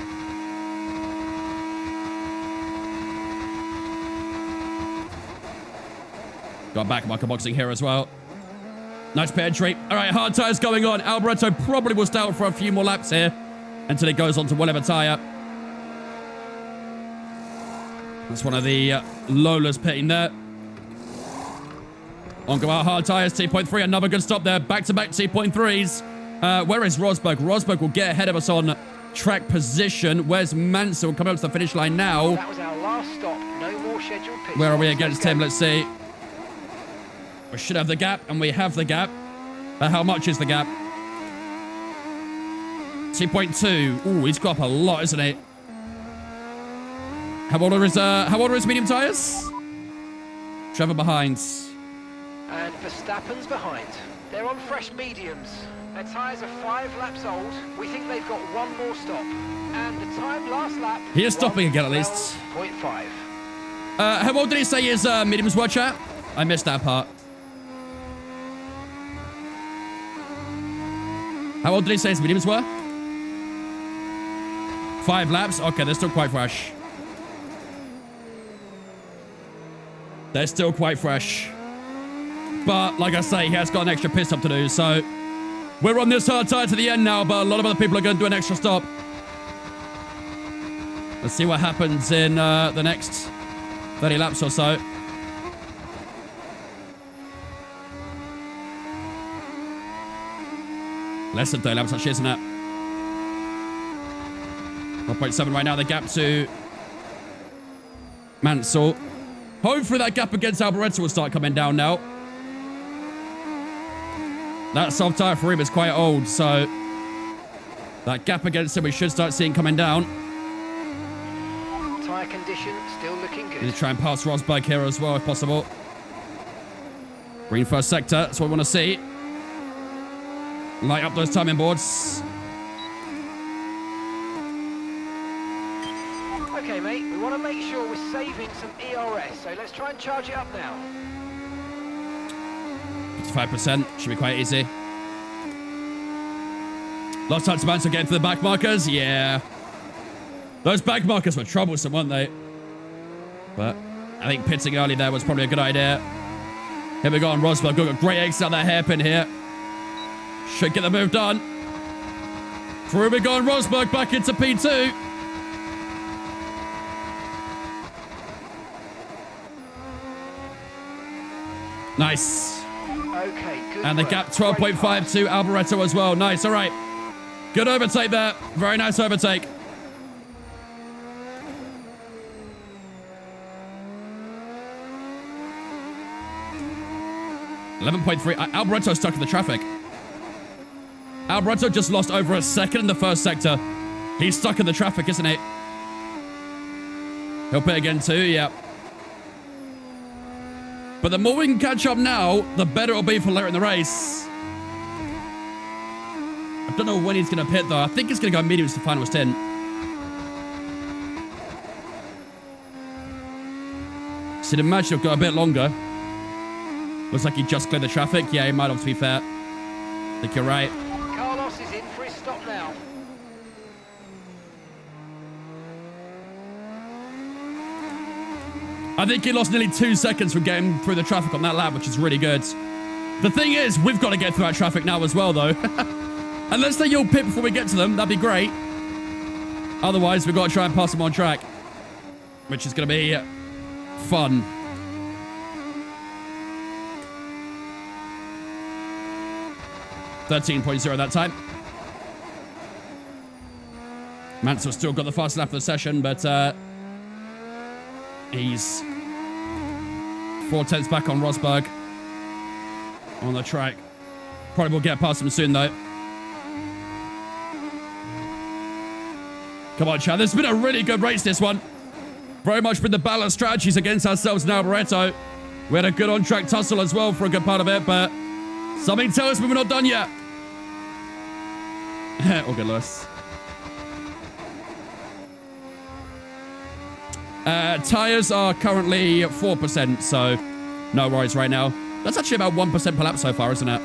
Got back marker boxing here as well. Nice pair entry. All right, hard tires going on. Alboreto probably will stay out for a few more laps here until it goes on to whatever tire. That's one of the Lolas pitting there. On go out hard tires, T.3. Another good stop there. Back-to-back T.3s. Where is Rosberg? Rosberg will get ahead of us on track position. Where's Mansell? Coming up to the finish line now. That was our last stop. No more scheduled pit. Where are we against him? Let's see. We should have the gap, and we have the gap. But how much is the gap? 2.2. Ooh, he's got up a lot, isn't he? How old are his medium tires? Trevor behind. And Verstappen's behind. They're on fresh mediums. Their tyres are 5 laps old. We think they've got one more stop. And the time last lap... He is stopping again, at least. 0.5. How old did he say his mediums were, chat? I missed that part. How old did he say his mediums were? 5 laps? Okay, they're still quite fresh. They're still quite fresh. But, like I say, he has got an extra pit stop to do, so... We're on this hard tire to the end now, but a lot of other people are going to do an extra stop. Let's see what happens in the next 30 laps or so. Less than 30 laps, actually, isn't it? 1.7 right now, the gap to Mansell. Hopefully that gap against Alboreto will start coming down now. That soft tire for him is quite old, so that gap against him we should start seeing coming down. Tyre condition still looking good. Need to try and pass Rosberg here as well if possible. Green first sector, that's what we want to see. Light up those timing boards. Okay, mate, we want to make sure we're saving some ERS, so let's try and charge it up now. 55%, should be quite easy. Last time to Mansell getting to the back markers, yeah. Those back markers were troublesome, weren't they? But I think pitting early there was probably a good idea. Here we go on Rosberg, got a great exit out that hairpin here. Should get the move done. Through we go on Rosberg, back into P2. Nice. Okay, good. And the work. gap 12.5 to Alboreto as well. Nice, all right. Good overtake there. Very nice overtake. .3. Alboreto's stuck in the traffic. Alboreto just lost over a second in the first sector. He's stuck in the traffic, isn't he? He'll pit again too, yeah. But the more we can catch up now, the better it'll be for later in the race. I don't know when he's going to pit, though. I think he's going to go mediums to final stint. So I'd imagine he'll go a bit longer. Looks like he just cleared the traffic. Yeah, he might have, to be fair. I think you're right. Carlos is in for his stop now. I think he lost nearly 2 seconds from getting through the traffic on that lap, which is really good. The thing is, we've got to get through that traffic now as well, though. Unless they all pit before we get to them, that'd be great. Otherwise, we've got to try and pass them on track, which is going to be fun. .0 that time. Mansell still got the fastest lap of the session, but he's 4/10 back on Rosberg on the track. Probably will get past him soon, though. Come on, Chad. This has been a really good race, this one. Very much been the balanced strategies against ourselves now, Barretto. We had a good on-track tussle as well for a good part of it, but something tells me we're not done yet. All good, Lewis. Tires are currently 4%, so no worries right now. That's actually about 1% per lap so far, isn't it?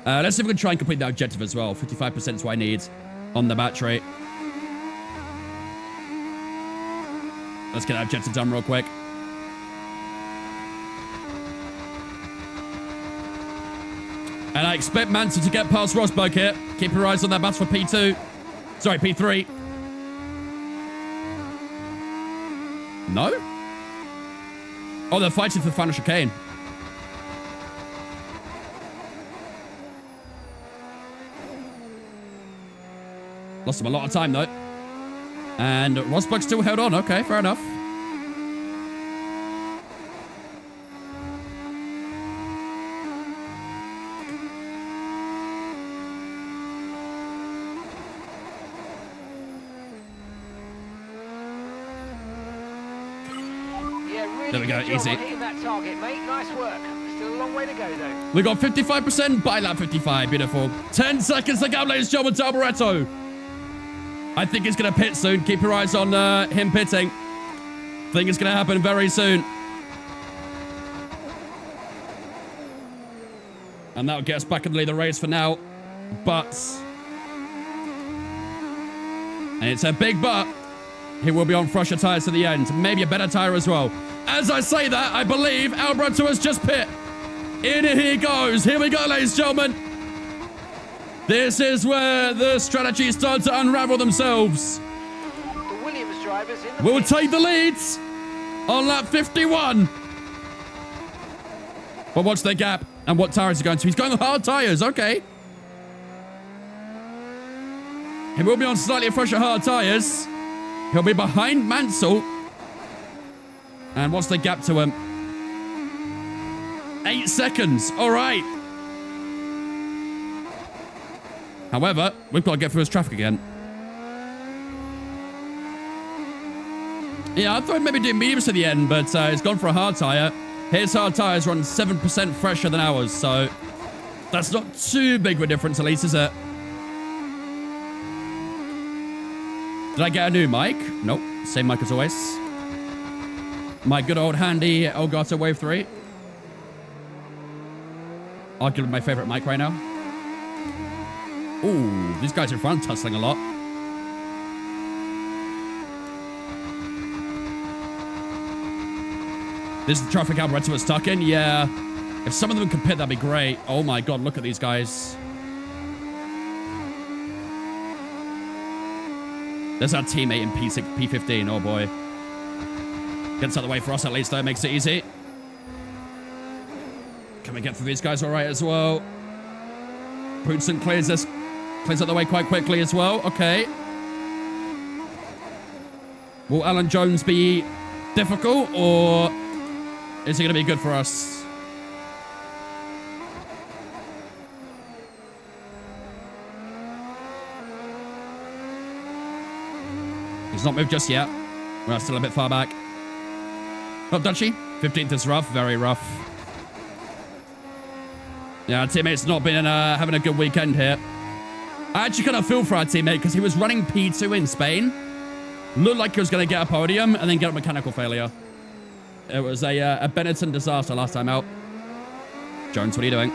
Let's see if we can try and complete that objective as well. 55% is what I need on the battery. Let's get that objective done real quick. And I expect Mansell to get past Rosberg here. Keep your eyes on that battle for P2. Sorry, P3. No? Oh, they're fighting for the final chicane. Lost him a lot of time, though. And Rosberg still held on. Okay, fair enough. There we go, easy. Hitting that target, mate. Nice work. Still a long way to go, though. We got 55% by lap 55. Beautiful. 10 seconds to go, ladies and gentlemen, to Barretto. I think he's going to pit soon. Keep your eyes on him pitting. I think it's going to happen very soon. And that'll get us back in the lead of the race for now. But... and it's a big but. He will be on fresher tyres to the end. Maybe a better tyre as well. As I say that, I believe Alberto has just pit. In he goes. Here we go, ladies and gentlemen. This is where the strategies start to unravel themselves. The Williams drivers in the We'll pits. take the leads on lap 51. But watch their gap and what tyre is he going to. He's going on hard tyres. Okay. He will be on slightly fresher hard tyres. He'll be behind Mansell. And what's the gap to him? 8 seconds. All right. However, we've got to get through his traffic again. Yeah, I thought maybe doing mediums to the end, but it's gone for a hard tyre. His hard tyres run 7% fresher than ours, so that's not too big of a difference, at least, is it? Did I get a new mic? Nope. Same mic as always. My good old handy Elgato Wave 3. Arguably my favorite mic right now. Ooh, these guys in front tussling a lot. This is the traffic Alberto was stuck in. Yeah. If some of them could pit, that'd be great. Oh my god, look at these guys. There's our teammate in P15. Oh boy. Gets out of the way for us at least, though. Makes it easy. Can we get through these guys all right as well? Pootson clears out the way quite quickly as well. Okay. Will Alan Jones be difficult, or is he going to be good for us? He's not moved just yet. We're still a bit far back. Oh, Dutchy. 15th is rough. Very rough. Yeah, our teammate's not been having a good weekend here. I actually kind of feel for our teammate because he was running P2 in Spain. Looked like he was going to get a podium and then get a mechanical failure. It was a Benetton disaster last time out. Jones, what are you doing?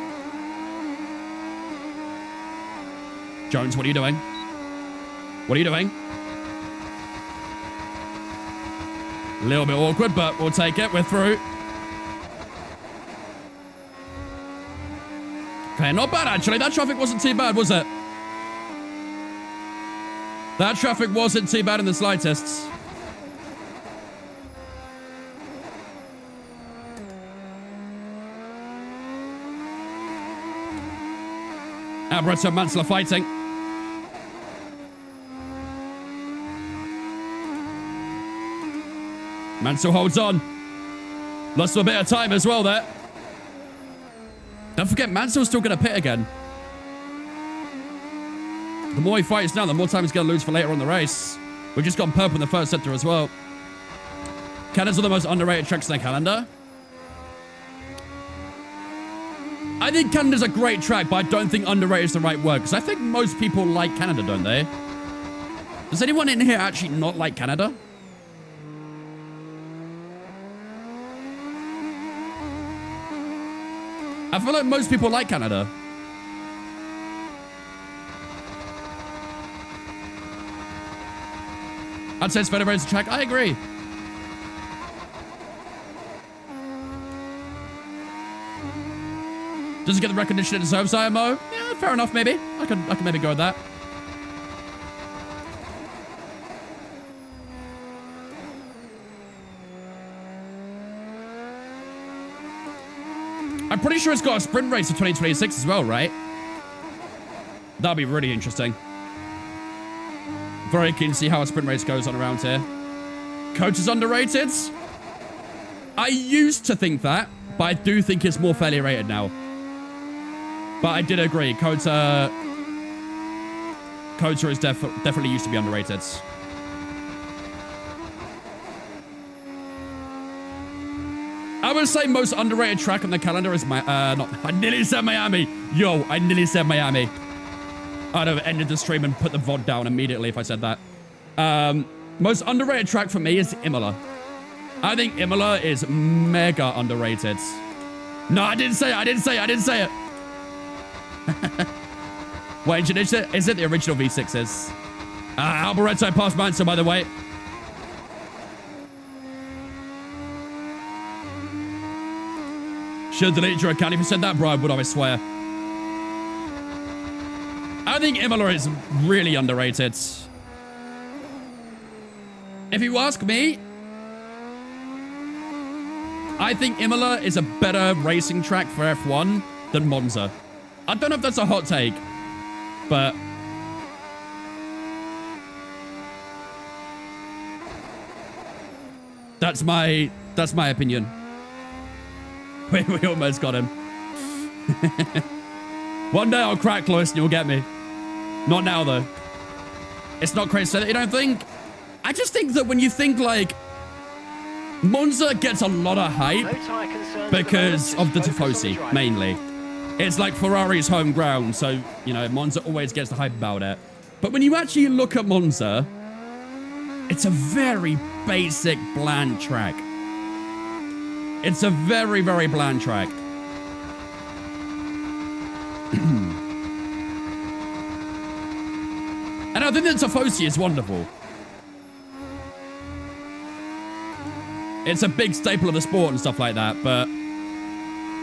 Jones, what are you doing? What are you doing? A little bit awkward, but we'll take it. We're through. Okay, not bad, actually. That traffic wasn't too bad, was it? That traffic wasn't too bad in the slightest. Alberto and Mansell are fighting. Mansell holds on. Lost a bit of time as well there. Don't forget, Mansell's still going to pit again. The more he fights now, the more time he's going to lose for later on in the race. We've just gone purple in the first sector as well. Canada's one of the most underrated tracks in the calendar. I think Canada's a great track, but I don't think underrated is the right word, because I think most people like Canada, don't they? Does anyone in here actually not like Canada? I feel like most people like Canada. I'd say it's better race track. I agree. Does it get the recognition it deserves, IMO? Yeah, fair enough, maybe. I can maybe go with that. I'm pretty sure it's got a sprint race for 2026 as well, right? That'll be really interesting. Very keen to see how a sprint race goes on around here. Coach is underrated. I used to think that, but I do think it's more fairly rated now. But I did agree. Kota is definitely used to be underrated. I would say most underrated track on the calendar is I nearly said Miami. Yo, I nearly said Miami. I'd have ended the stream and put the VOD down immediately if I said that. Most underrated track for me is Imola. I think Imola is mega underrated. No, I didn't say it. Wait, is it the original V6s? Alboreto passed Mansell, by the way. Should have deleted your account if you said that, bro. Would I swear? I think Imola is really underrated. If you ask me, I think Imola is a better racing track for F1 than Monza. I don't know if that's a hot take, but that's my opinion. We almost got him. One day I'll crack Lewis and you'll get me. Not now, though. It's not crazy that you don't think. I just think that when you think, like, Monza gets a lot of hype because of the Tifosi, mainly. It's like Ferrari's home ground, so, you know, Monza always gets the hype about it. But when you actually look at Monza, it's a very basic, bland track. It's a very, very bland track. And I think that Tifosi is wonderful. It's a big staple of the sport and stuff like that, but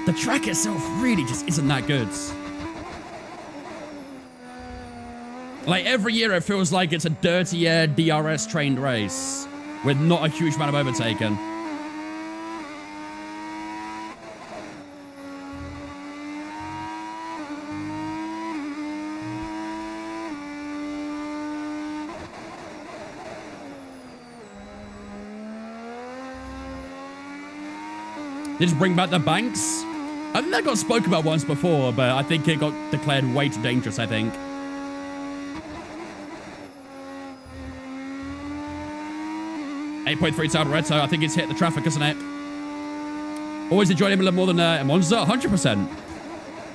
the track itself really just isn't that good. Like, every year it feels like it's a dirty air DRS trained race with not a huge amount of overtaking. They just bring back the banks. I think that got spoken about once before, but I think it got declared way too dangerous, I think. .3 Alboreto, I think it's hit the traffic, isn't it? Always enjoyed Imola more than Monza, 100%.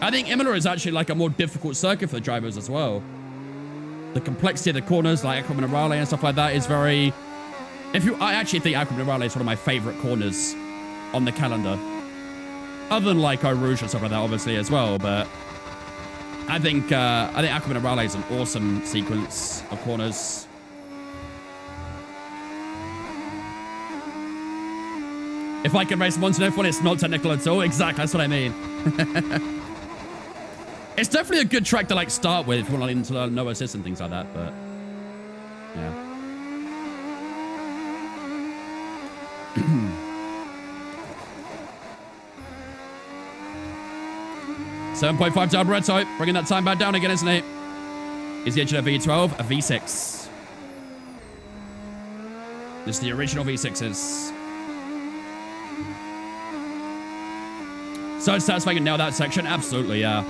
I think Imola is actually like a more difficult circuit for the drivers as well. The complexity of the corners, like Acqua Minerale and stuff like that, is very... I actually think Acqua Minerale is one of my favorite corners on the calendar. Other than like Eau Rouge and stuff like that, obviously, as well, but I think Acqua Minerale is an awesome sequence of corners. If I can race Monza in F1, it's not technical at all. Exactly, that's what I mean. It's definitely a good track to like start with if you want to learn no assist and things like that, but yeah. 7.5 to Alboreto, bringing that time back down again, isn't it? Is the engine a V12? A V6. This is the original V6s. So satisfying to nail that section? Absolutely, yeah.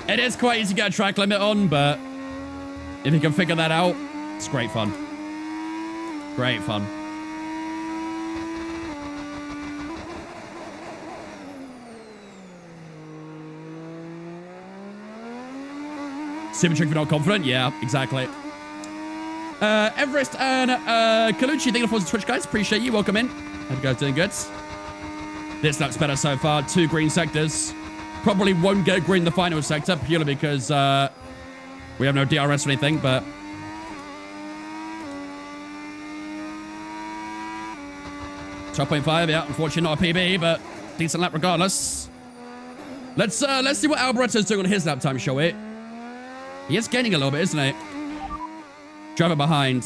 It is quite easy to get a track limit on, but if you can figure that out, It's great fun. Great fun. Super trick if you're not confident. Yeah, exactly. Everest and Colucci, thank you for the Twitch, guys. Appreciate you. Welcome in. Hope you guys doing good. This looks better so far. 2 green sectors. Probably won't get green in the final sector purely because we have no DRS or anything, but 12.5, yeah, unfortunately not a PB, but decent lap regardless. Let's see what Alboretto's doing on his lap time, shall we? He is gaining a little bit, isn't he? Driver behind.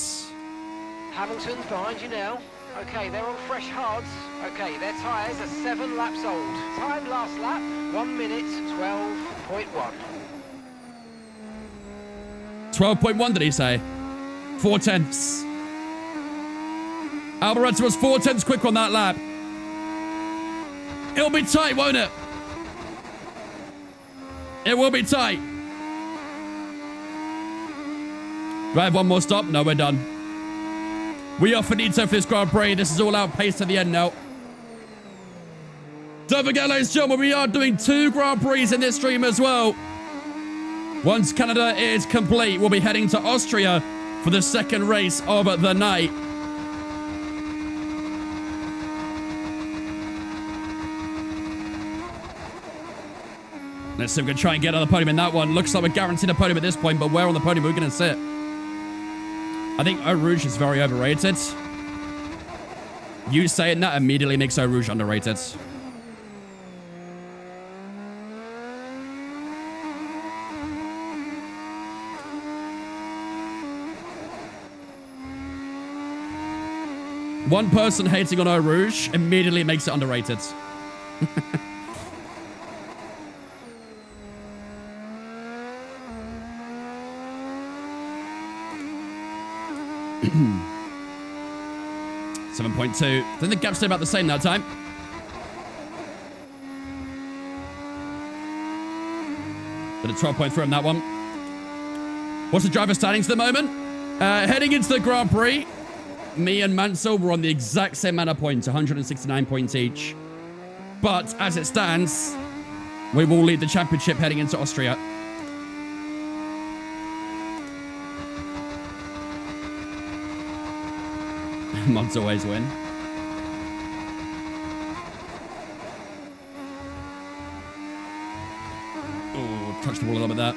Hamilton's behind you now. Okay, they're on fresh hards. Okay, their tyres are 7 laps old. Time last lap, 1 minute, 12.1. 12.1 did he say? 4 tenths. Alboretto was 4 tenths quick on that lap. It'll be tight, won't it? It will be tight. Do I have one more stop? No, we're done. We are finito for this Grand Prix. This is all out pace to the end now. Don't forget, ladies and gentlemen, we are doing 2 Grand Prix in this stream as well. Once Canada is complete, we'll be heading to Austria for the 2nd race of the night. Let's see if we can try and get on the podium in that one. Looks like we're guaranteed a podium at this point, but where on the podium are we going to sit? I think Eau Rouge is very overrated. You saying that immediately makes Eau Rouge underrated. One person hating on Eau Rouge immediately makes it underrated. .2. I think the gap stayed about the same that time. Did a 12.3 on that one. What's the driver standings at the moment? Heading into the Grand Prix, me and Mansell were on the exact same amount of points, 169 points each. But as it stands, we will lead the championship heading into Austria. Mods always win. Oh, touched the wall a little bit there.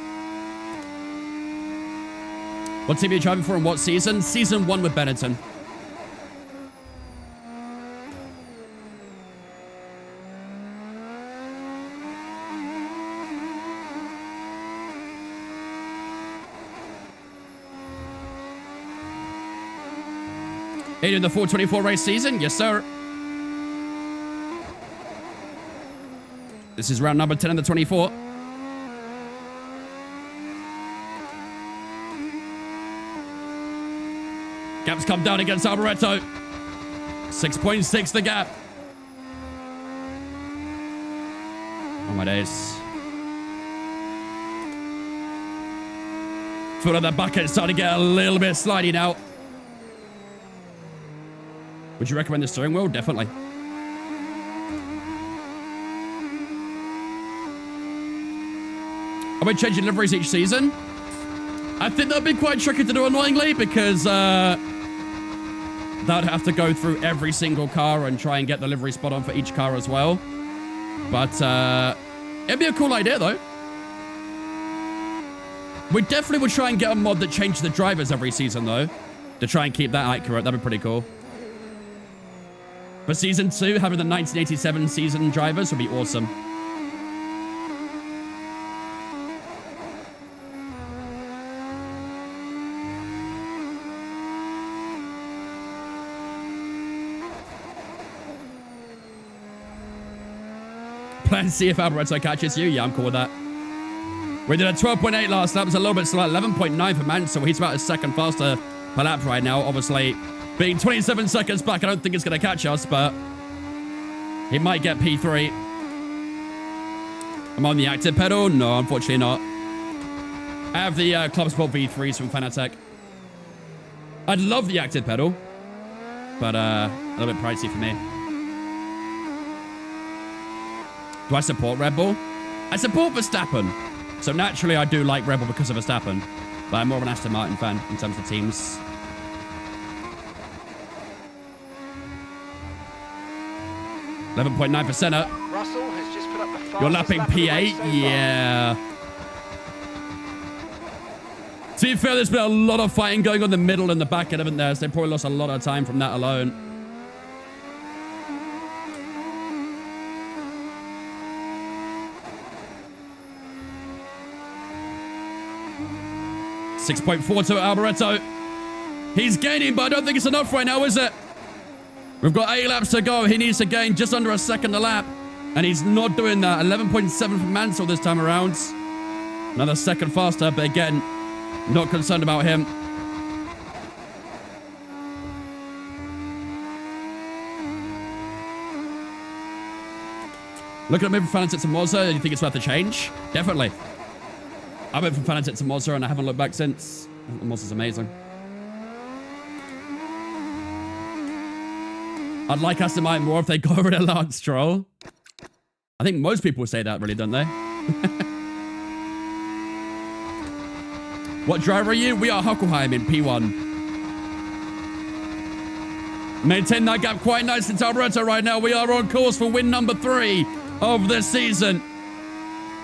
What team are you driving for and what season? Season 1 with Benetton. In the 424 race season? Yes, sir. This is round number 10 of the 24. Gap's come down against Alboretto. 6.6 the gap. Oh my days. Feel like that bucket's starting to get a little bit slidey now. Would you recommend the steering wheel? Definitely. Are we changing liveries each season? I think that would be quite tricky to do annoyingly because that would have to go through every single car and try and get the livery spot on for each car as well. But it'd be a cool idea though. We definitely would try and get a mod that changes the drivers every season though, to try and keep that accurate. That'd be pretty cool. For season 2, having the 1987 season drivers would be awesome. Plan to see if Alboretto catches you. Yeah, I'm cool with that. We did a 12.8 last lap. It was a little bit slow. 11.9 for Mansell. He's about a second faster per lap right now. Obviously, being 27 seconds back, I don't think it's going to catch us, but he might get P3. I'm on the active pedal. No, unfortunately not. I have the Club Sport V3s from Fanatec. I'd love the active pedal, but a little bit pricey for me. Do I support Red Bull? I support Verstappen. So naturally, I do like Red Bull because of Verstappen. But I'm more of an Aston Martin fan in terms of teams. .9%. Russell has just put up the fastest You're lapping lap of the race P8? so far. Yeah. To be fair, there's been a lot of fighting going on in the middle and the back end, haven't there? So they probably lost a lot of time from that alone. .6.4 to Alboreto. He's gaining, but I don't think it's enough right now, is it? We've got 8 laps to go. He needs to gain just under a second a lap. And he's not doing that. 11.7 from Mansell this time around. Another second faster, but again, not concerned about him. Looking at moving from Fanatec to Monza, do you think it's worth the change? Definitely. I went from Fanatec to Monza and I haven't looked back since. Monza's amazing. I'd like Aston Martin more if they got rid of Lance Stroll. I think most people say that, really, don't they? What driver are you? We are Huckleheim in P1. Maintain that gap quite nicely to Alboreto right now. We are on course for win number 3 of the season.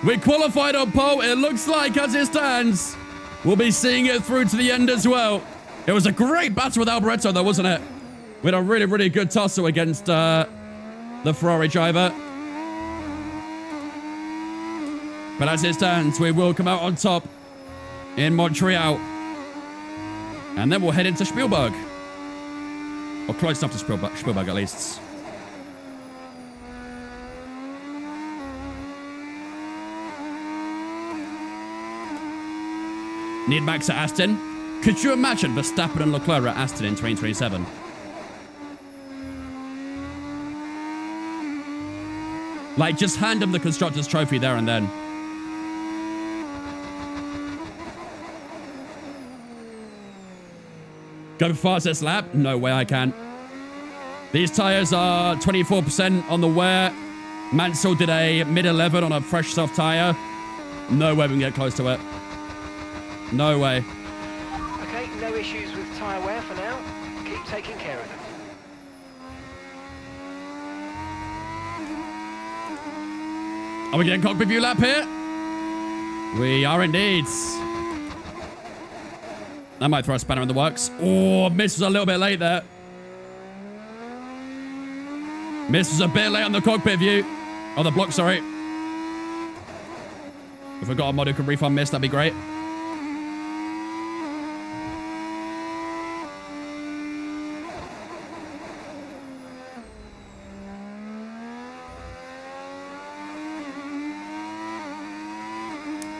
We qualified on pole. It looks like, as it stands, we'll be seeing it through to the end as well. It was a great battle with Alboreto, though, wasn't it? We had a really, really good tussle against the Ferrari driver. But as it stands, we will come out on top in Montreal. And then we'll head into Spielberg. Or close enough to Spielberg at least. Need Max at Aston. Could you imagine Verstappen and Leclerc at Aston in 2027? Like, just hand him the Constructors' Trophy there and then. Go fastest lap? No way I can. These tyres are 24% on the wear. Mansell did a mid-11 on a fresh soft tyre. No way we can get close to it. No way. Okay, no issues with tyre wear for now. Keep taking care of them. Are we getting cockpit view lap here? We are indeed. That might throw a spanner in the works. Oh, Miss was a little bit late there. Miss was a bit late on the cockpit view. Oh, the block, sorry. If we've got a mod who can refund Miss, that'd be great.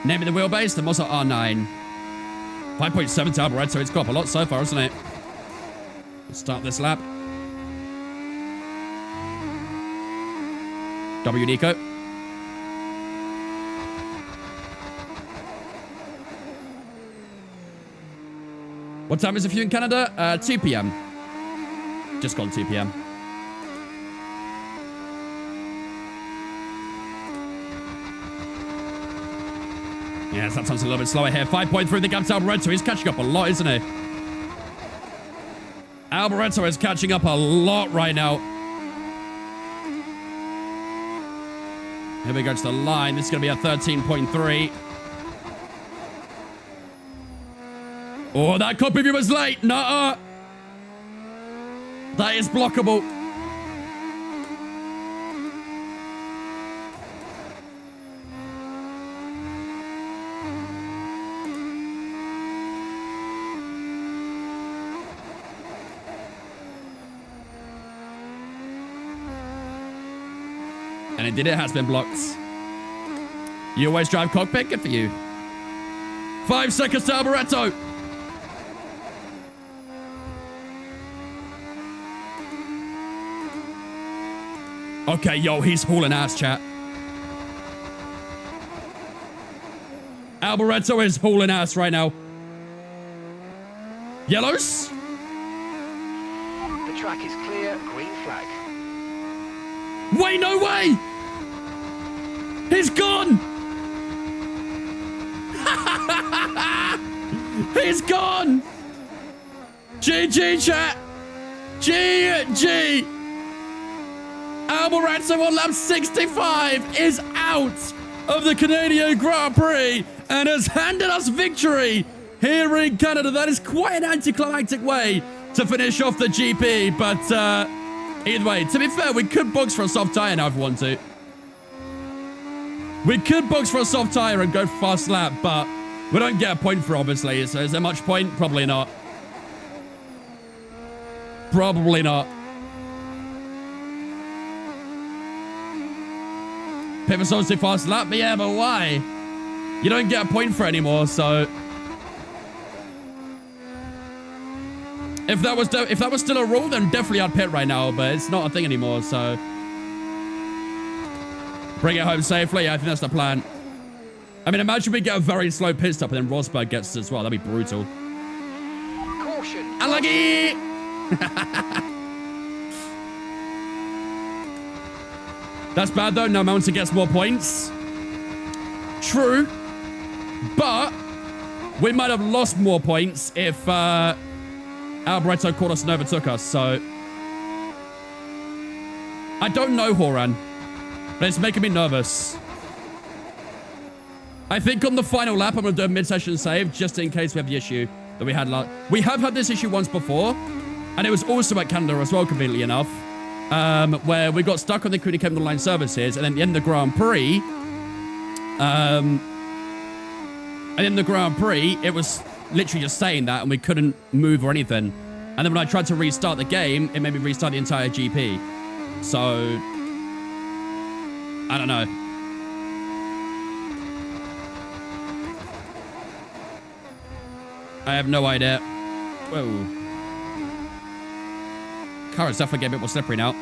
Name of the wheelbase, the Mazda R9. 5.7 to Alboreto. It's got up a lot so far, hasn't it? Let's start this lap. W Nico. What time is it for you in Canada? 2 p.m. Just gone 2 p.m. Yeah, sometimes a little bit slower here. 5.3 the gap to Alboreto. He's catching up a lot, isn't he? Alboreto is catching up a lot right now. Here we go to the line. This is going to be a 13.3. Oh, that copy view was late. Nuh-uh. That is blockable. And indeed, it has been blocked. You always drive cockpit? Good for you. 5 seconds to Alboreto. Okay, yo, he's hauling ass, chat. Alboreto is hauling ass right now. Yellows? The track is clear, green flag. Wait, no way! He's gone! He's gone! GG, chat! GG! Alboreto on lap 65 is out of the Canadian Grand Prix and has handed us victory here in Canada. That is quite an anticlimactic way to finish off the GP, but either way, to be fair, we could box for a soft tyre now if we want to. We could box for a soft tyre and go for fast lap, but we don't get a point for it, obviously. So is there much point? Probably not. Probably not. Pit for so fast lap, but yeah, but why? You don't get a point for it anymore, so if that was still a rule, then definitely I'd pit right now, but it's not a thing anymore, so bring it home safely. Yeah, I think that's the plan. I mean, imagine we get a very slow pit stop and then Rosberg gets us as well. That'd be brutal. Caution. Unlucky! That's bad though. Now Mountain gets more points. True. But we might have lost more points if Alboreto caught us and overtook us. So I don't know, Horan, but it's making me nervous. I think on the final lap, I'm going to do a mid-session save just in case we have the issue that we had last. We have had this issue once before, and it was also at Canada as well, conveniently enough, where we got stuck on the Huckleheim line services, and then at the end of the Grand Prix, it was literally just saying that, and we couldn't move or anything. And then when I tried to restart the game, it made me restart the entire GP. So I don't know. I have no idea. Whoa. Car is definitely getting a bit more slippery now.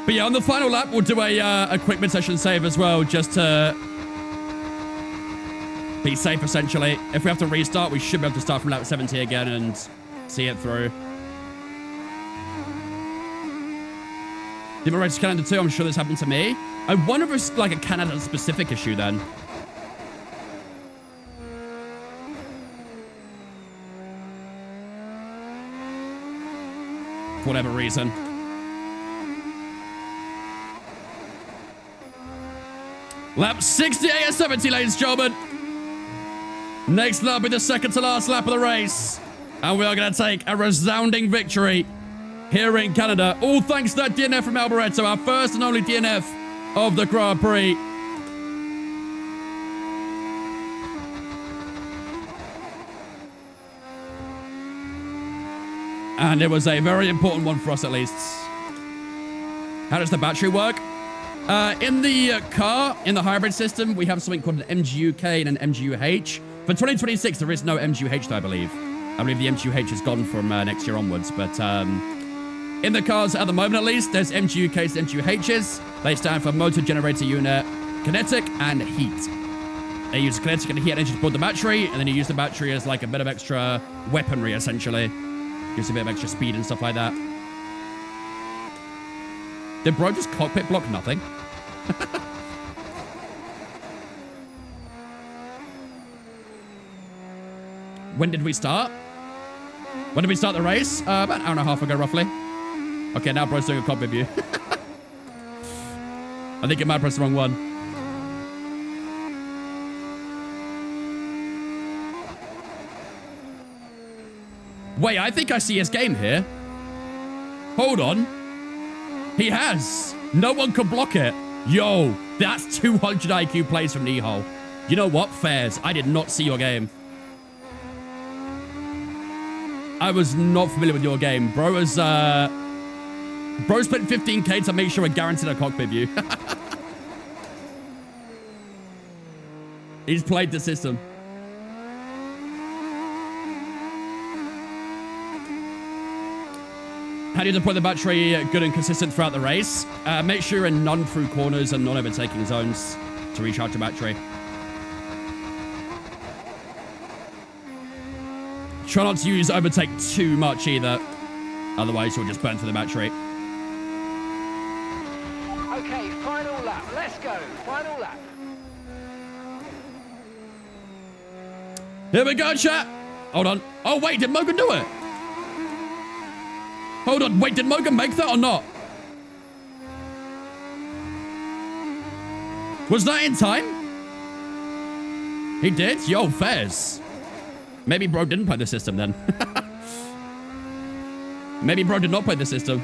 But yeah, on the final lap, we'll do a quick mid-session save as well, just to be safe, essentially. If we have to restart, we should be able to start from lap 70 again and see it through. Did we race Canada too? I'm sure this happened to me. I wonder if it's like a Canada-specific issue then. For whatever reason. Lap 68 and 70, ladies and gentlemen. Next lap will be the second to last lap of the race. And we are going to take a resounding victory here in Canada. All thanks to that DNF from Alboreto, our first and only DNF of the Grand Prix. And it was a very important one for us, at least. How does the battery work? In the car, in the hybrid system, we have something called an MGUK and an MGUH. For 2026, there is no MGUH, I believe. I believe the MGUH is gone from next year onwards. But in the cars, at the moment at least, there's MGUKs and MGUHs. They stand for Motor Generator Unit, Kinetic, and Heat. They use kinetic and heat energy to build the battery, and then you use the battery as like a bit of extra weaponry, essentially. Gives a bit of extra speed and stuff like that. Did bro just cockpit block nothing? When did we start? When did we start the race? About an hour and a half ago, roughly. Okay, now bro's doing a cockpit view. I think it might press the wrong one. Wait, I think I see his game here. Hold on. He has. No one can block it. Yo, that's 200 IQ plays from Nihal. You know what? Fairs. I did not see your game. I was not familiar with your game. Bro was, Bro spent 15k to make sure I guaranteed a cockpit view. He's played the system. How do you deploy the battery good and consistent throughout the race? Make sure you're in none through corners and non-overtaking zones to recharge the battery. Try not to use overtake too much either. Otherwise, you'll just burn through the battery. Okay, final lap. Let's go. Final lap. Here we go, chat. Hold on. Oh, wait, did Mogan do it? Hold on. Wait, did Mogan make that or not? Was that in time? He did? Yo, fairs. Maybe bro didn't play the system then. Maybe bro did not play the system.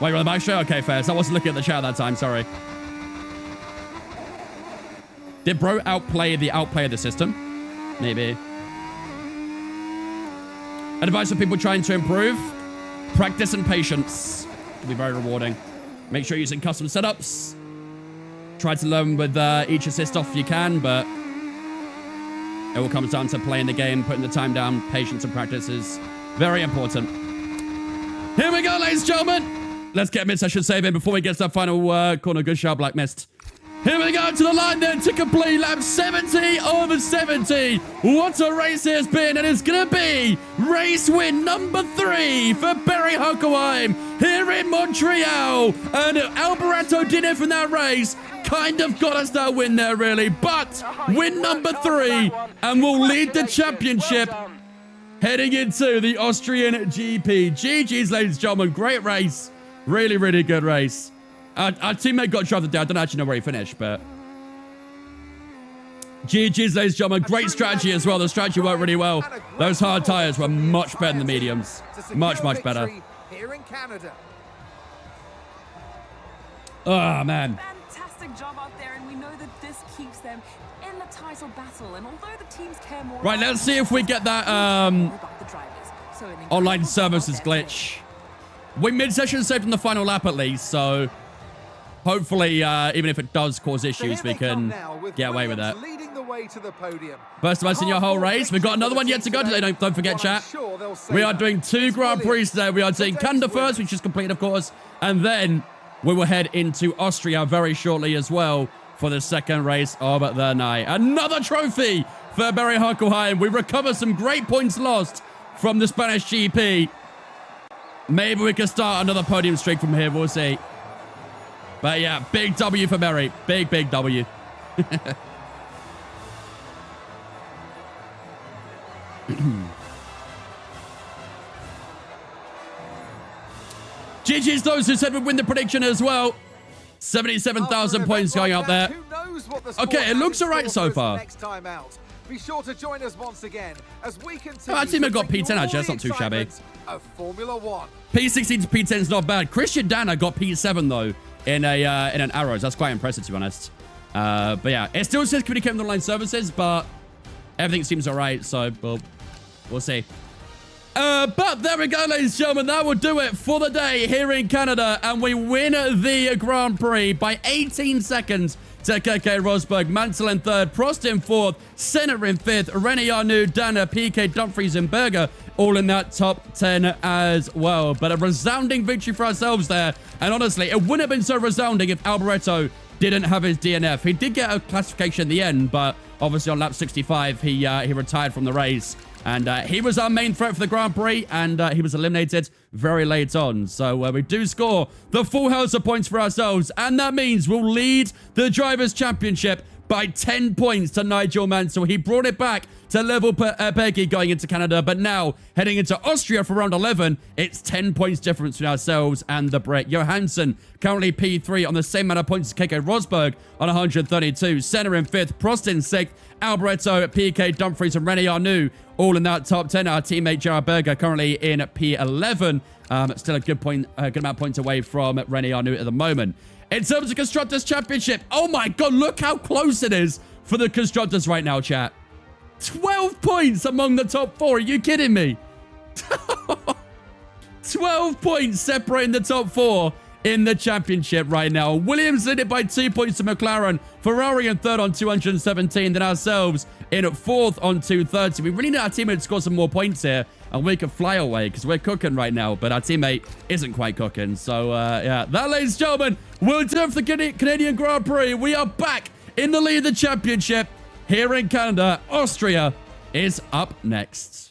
Wait, you're on the back straight? Okay, fairs. I wasn't looking at the chat at that time. Sorry. Did bro outplay the system? Maybe. Advice for people trying to improve. Practice and patience. Can be very rewarding. Make sure you're using custom setups. Try to learn with each assist off if you can, but it all comes down to playing the game, putting the time down. Patience and practice is very important. Here we go, ladies and gentlemen. Let's get mid-session save in before we get to that final corner. Good shout, Black Mist. Here we go to the line then to complete lap 70 over 70. What a race it has been, and it's going to be race win number 3 for Barry Huckleheim here in Montreal. And Alboreto did it from that race. Kind of got us that win there, really. But win number 3, and we'll lead the championship heading into the Austrian GP. GG's, ladies and gentlemen. Great race. Really, really good race. Our teammate got drafted down. I don't actually know where he finished, but GG's, ladies and gentlemen. Great strategy as well. The strategy worked really well. Those hard tires were much better than the mediums. Much, much better. Here in Canada. Oh, man. Fantastic job out there, and we know that this keeps them in the title battle. And although the teams care more, right, let's see if we get that online services glitch. We mid-session saved in the final lap at least, so hopefully, even if it does cause issues, we can get away with that. First of us in your whole race. We've got another one yet to go today. Don't forget, chat. We are doing 2 Grand Prix today. We are doing Canada first, which is complete, of course, and then we will head into Austria very shortly as well for the second race of the night. Another trophy for Barry Huckleheim. We recover some great points lost from the Spanish GP. Maybe we can start another podium streak from here. We'll see. But yeah, big W for Barry. Big, big W. GG's those who said we'd win the prediction as well. 77,000 points going out there. Okay, it looks all right so far. Be sure to join us once again as we continue. Our team have got P10 actually. That's not too shabby. Of Formula 1. P16 to P10 is not bad. Christian Dana got P7 though in an Arrows. That's quite impressive to be honest. But yeah, it still says communicate with online services, but everything seems all right. So we'll see. But there we go, ladies and gentlemen. That will do it for the day here in Canada, and we win the Grand Prix by 18 seconds. to Keke Rosberg, Mansell in third, Prost in fourth, Senna in fifth, René Arnoux, Dana, PK, Dumfries, and Berger all in that top 10 as well. But a resounding victory for ourselves there. And honestly, it wouldn't have been so resounding if Alboreto didn't have his DNF. He did get a classification in the end, but obviously on lap 65, he retired from the race. And he was our main threat for the Grand Prix, and he was eliminated very late on. So we do score the full house of points for ourselves, and that means we'll lead the Drivers' Championship by 10 points to Nigel Mansell. He brought it back to level Peggy going into Canada, but now heading into Austria for round 11, it's 10 points difference between ourselves and the Brit. Johansson currently P3 on the same amount of points as Keke Rosberg on 132. Senna in 5th, Prost in 6th, Alboreto, PK, Dumfries, and René Arnoux all in that top 10. Our teammate Gerard Berger currently in P11. Still a good amount of points away from René Arnoux at the moment. In terms of Constructors' Championship, oh my God, look how close it is for the Constructors right now, chat. 12 points among the top 4. Are you kidding me? 12 points separating the top 4 in the championship right now. Williams lead it by 2 points to McLaren. Ferrari in third on 217. Then ourselves in at fourth on 230. We really need our teammate to score some more points here, and we can fly away because we're cooking right now, but our teammate isn't quite cooking. So, yeah, that, ladies and gentlemen, will do it for the Canadian Grand Prix. We are back in the lead of the championship here in Canada. Austria is up next.